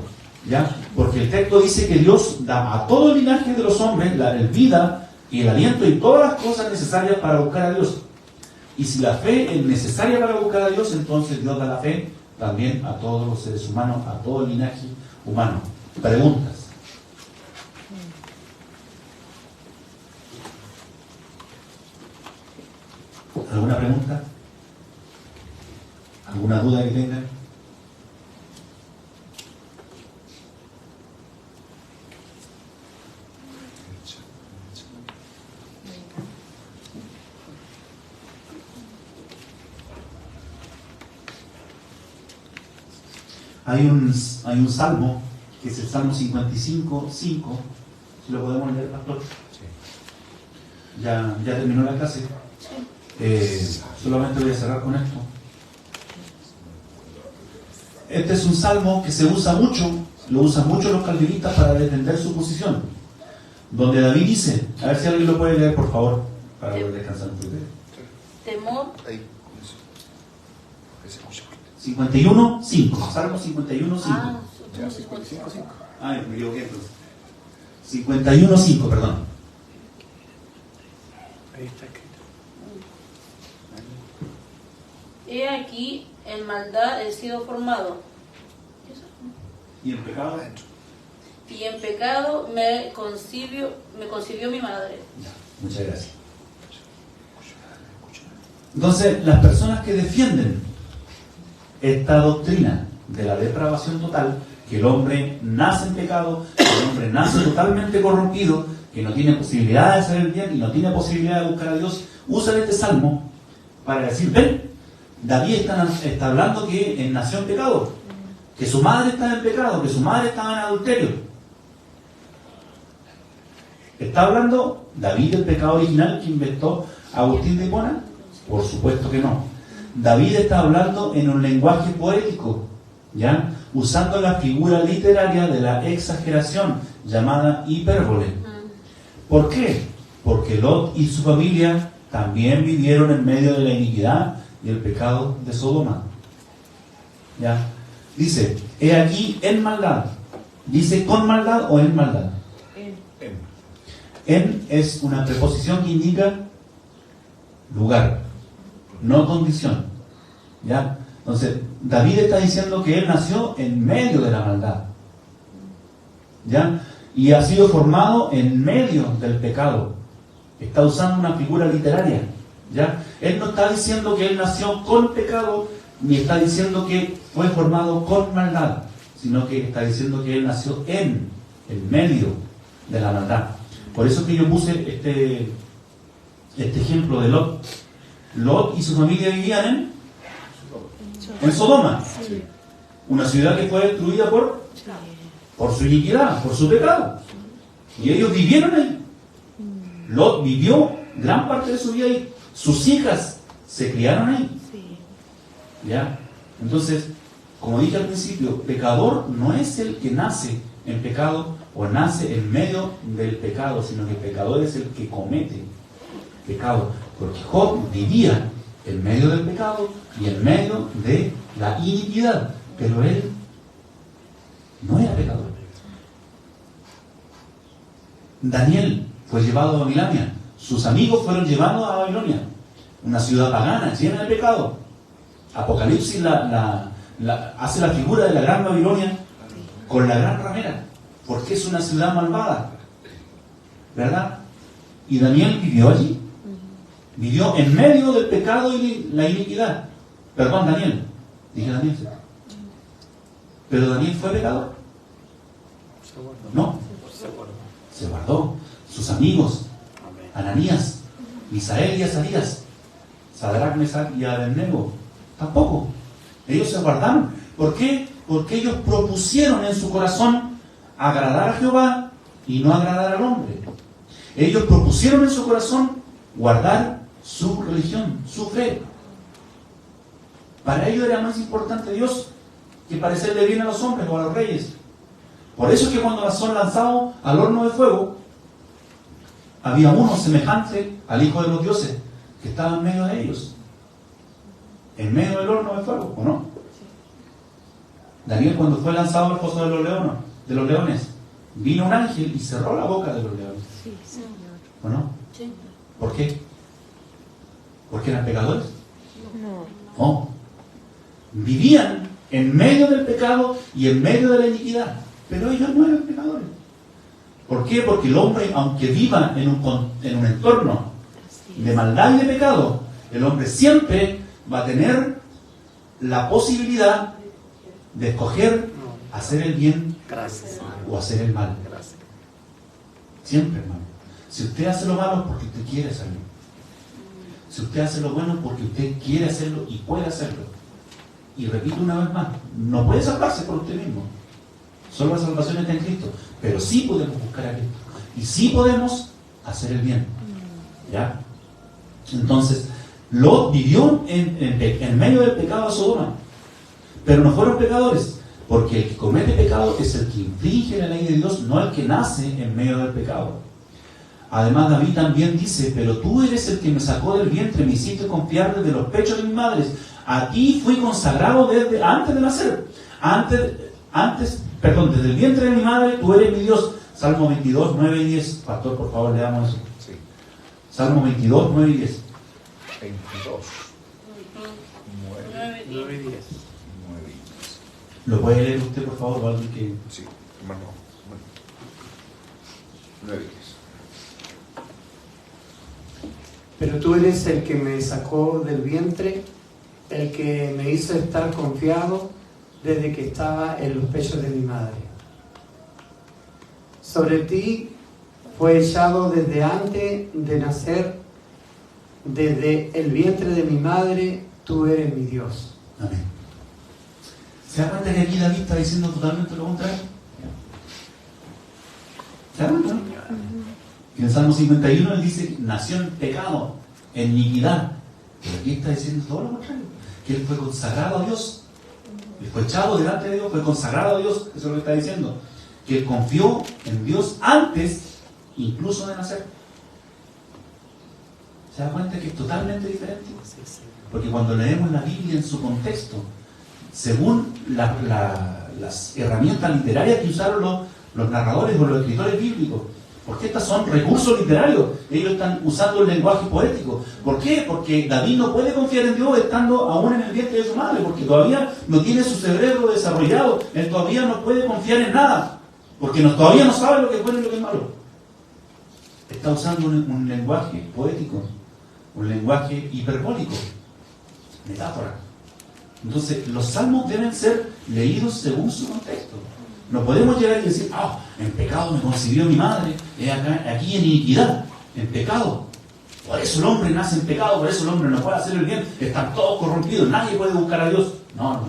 ¿Ya? Porque el texto dice que Dios da a todo el linaje de los hombres la vida y el aliento y todas las cosas necesarias para buscar a Dios. Y si la fe es necesaria para buscar a Dios, entonces Dios da la fe también a todos los seres humanos, a todo el linaje humano. Preguntas. ¿Alguna pregunta? ¿Alguna duda que tengan? Hay un salmo, que es el Salmo 55:5, si lo podemos leer, pastor. Ya terminó la clase. Solamente voy a cerrar con esto. Este es un salmo que se usa mucho, lo usan mucho los calvinistas para defender su posición. Donde David dice, a ver si alguien lo puede leer, por favor, para poder descansar un poquito. Temor. 51:5, Salmo 51:5. Ah, Ya, 55. Ay, me equivoqué entonces. 51:5, perdón. Ahí está escrito. He aquí, en maldad he sido formado, ¿Y el pecado? y en pecado me concibió mi madre. Ya, muchas gracias. Entonces, las personas que defienden esta doctrina de la depravación total, que el hombre nace en pecado, que el hombre nace totalmente corrompido, que no tiene posibilidad de hacer el bien y no tiene posibilidad de buscar a Dios, usan este salmo para decir, ven, David está hablando que él nació en pecado, que su madre estaba en pecado, que su madre estaba en adulterio. ¿Está hablando David del pecado original que inventó Agustín de Hipona? Por supuesto que no. David está hablando en un lenguaje poético, ¿ya? Usando la figura literaria de la exageración, llamada hipérbole. ¿Por qué? Porque Lot y su familia también vivieron en medio de la iniquidad y el pecado de Sodoma. ¿Ya? Dice, he aquí en maldad. ¿Dice con maldad o en maldad? En es una preposición que indica lugar, no condición. ¿Ya? Entonces, David está diciendo que él nació en medio de la maldad. ¿Ya? Y ha sido formado en medio del pecado. Está usando una figura literaria. ¿Ya? Él no está diciendo que él nació con pecado, ni está diciendo que fue formado con maldad, sino que está diciendo que él nació en medio de la maldad. Por eso que yo puse este ejemplo de Lot. Lot y su familia vivían en Sodoma, una ciudad que fue destruida por su iniquidad, por su pecado. Y ellos vivieron ahí. Lot vivió gran parte de su vida ahí. Sus hijas se criaron ahí. ¿Ya? Entonces, como dije al principio, pecador no es el que nace en pecado o nace en medio del pecado, sino que el pecador es el que comete pecado. Porque Job vivía en medio del pecado y en medio de la iniquidad, pero él no era pecador. Daniel fue llevado a Babilonia. Sus amigos fueron llevados a Babilonia, una ciudad pagana, llena de pecado. Apocalipsis hace la figura de la gran Babilonia con la gran ramera, porque es una ciudad malvada, ¿verdad? Y Daniel vivió allí. Vivió en medio del pecado y la iniquidad. Perdón, Daniel. Dije Daniel. ¿Pero Daniel fue pecador? No. Se guardó. Sus amigos, Ananías, Misael y Azarías, Sadrach, Mesach y Abednego, tampoco. Ellos se guardaron. ¿Por qué? Porque ellos propusieron en su corazón agradar a Jehová y no agradar al hombre. Ellos propusieron en su corazón guardar su religión, su fe. Para ellos era más importante Dios que parecerle bien a los hombres o a los reyes. Por eso es que cuando son lanzados al horno de fuego, había uno semejante al Hijo de los dioses que estaba en medio de ellos, en medio del horno de fuego, ¿o no? Daniel, cuando fue lanzado al foso de los leones, vino un ángel y cerró la boca de los leones. Sí, Señor. ¿O no? Sí. ¿Por qué? ¿Porque eran pecadores? No. No. Vivían en medio del pecado y en medio de la iniquidad, pero ellos no eran pecadores. ¿Por qué? Porque el hombre, aunque viva en un entorno de maldad y de pecado, el hombre siempre va a tener la posibilidad de escoger hacer el bien o hacer el mal. Siempre, hermano. Si usted hace lo malo es porque usted quiere hacerlo. Si usted hace lo bueno es porque usted quiere hacerlo y puede hacerlo. Y repito una vez más, no puede salvarse por usted mismo. Solo la salvación está en Cristo. Pero sí podemos buscar a Cristo. Y sí podemos hacer el bien. ¿Ya? Entonces, Lot vivió en medio del pecado de Sodoma. Pero no fueron pecadores. Porque el que comete pecado es el que infringe la ley de Dios, no el que nace en medio del pecado. Además, David también dice: pero tú eres el que me sacó del vientre, me hiciste confiar desde los pechos de mis madres. A ti fui consagrado desde antes de nacer. Desde el vientre de mi madre, tú eres mi Dios. Salmo 22, 9 y 10. Pastor, por favor, leamos eso. Sí. Salmo 22, 9 y 10. 22. 9 9 y 10. y 10. ¿Lo puede leer usted, por favor, o alguien que...? Sí, hermano. 9 y 10. Pero tú eres el que me sacó del vientre, el que me hizo estar confiado desde que estaba en los pechos de mi madre. Sobre ti fue echado desde antes de nacer, desde el vientre de mi madre, tú eres mi Dios. Amén. ¿Se da cuenta que aquí David está diciendo totalmente lo contrario? ¿Se da cuenta? En el Salmo 51 él dice: nació en pecado, en iniquidad. Pero aquí está diciendo todo lo contrario, que él fue consagrado a Dios. Él fue echado delante de Dios, fue consagrado a Dios. Eso es lo que está diciendo. Que él confió en Dios antes, incluso de nacer. ¿Se da cuenta que es totalmente diferente? Porque cuando leemos la Biblia en su contexto, según las herramientas literarias que usaron los narradores o los escritores bíblicos, porque estas son recursos literarios, ellos están usando el lenguaje poético. ¿Por qué? Porque David no puede confiar en Dios estando aún en el vientre de su madre, porque todavía no tiene su cerebro desarrollado, él todavía no puede confiar en nada, porque todavía no sabe lo que es bueno y lo que es malo. Está usando un lenguaje poético, un lenguaje hiperbólico, metáfora. Entonces, los salmos deben ser leídos según su contexto. No podemos llegar y decir: en pecado me concibió mi madre, aquí en iniquidad, en pecado. Por eso el hombre nace en pecado, por eso el hombre no puede hacer el bien, están todos corrompidos, nadie puede buscar a Dios. No.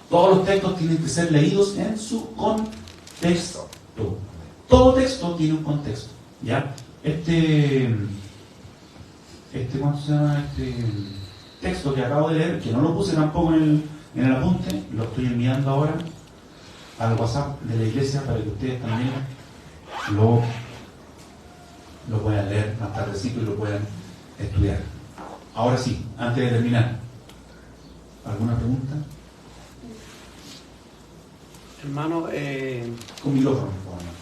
Todos los textos tienen que ser leídos en su contexto. Todo texto tiene un contexto. ¿Ya? ¿Cómo se llama? Texto que acabo de leer, que no lo puse tampoco en el apunte, lo estoy enviando ahora. al WhatsApp de la iglesia para que ustedes también lo puedan leer más tardecito y lo puedan estudiar. Ahora sí, antes de terminar, ¿alguna pregunta? Hermano, Con micrófono, por favor.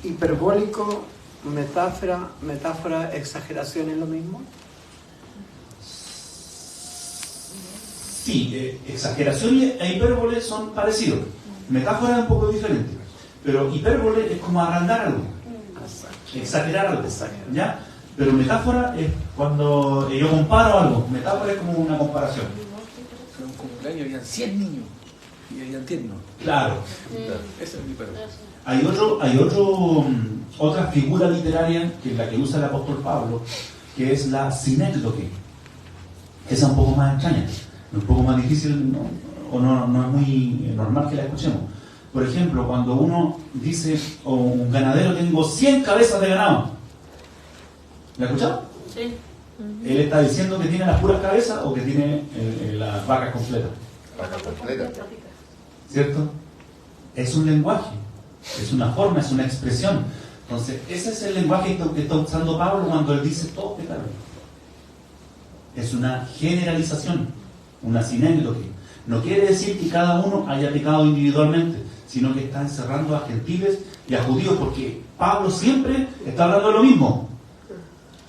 hiperbólico, metáfora, exageración, ¿es lo mismo? Sí, exageración e hipérbole son parecidos. Metáfora es un poco diferente. Pero hipérbole es como agrandar algo, exagerar algo, ¿ya? Pero metáfora es cuando yo comparo algo. Metáfora es como una comparación. En un cumpleaños habían 100 niños y habían tiernos. Claro. Ese es mi perro. Hay otra figura literaria que es la que usa el apóstol Pablo, que es la sinécdoque. Esa es un poco más extraña, un poco más difícil, no es muy normal que la escuchemos. Por ejemplo, cuando uno dice, o un ganadero, tengo 100 cabezas de ganado. ¿La has escuchado? Sí. Él está diciendo que tiene las puras cabezas o que tiene las vacas completas. ¿Cierto? Es un lenguaje, es una forma, es una expresión. Entonces, ese es el lenguaje que está usando Pablo cuando él dice todos pecaron. Es una generalización, una sinécdoque. No quiere decir que cada uno haya pecado individualmente, sino que está encerrando a gentiles y a judíos, porque Pablo siempre está hablando de lo mismo.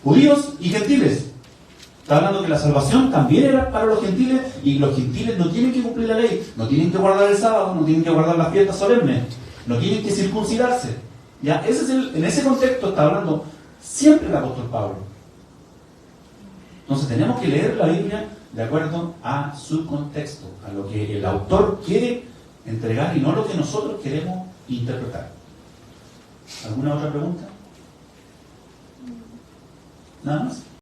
Judíos y gentiles. Está hablando que la salvación también era para los gentiles, y los gentiles no tienen que cumplir la ley, no tienen que guardar el sábado, no tienen que guardar las fiestas solemnes, no tienen que circuncidarse. Ya, en ese contexto está hablando siempre el apóstol Pablo. Entonces tenemos que leer la Biblia de acuerdo a su contexto, a lo que el autor quiere entregar y no lo que nosotros queremos interpretar. ¿Alguna otra pregunta? ¿Nada más?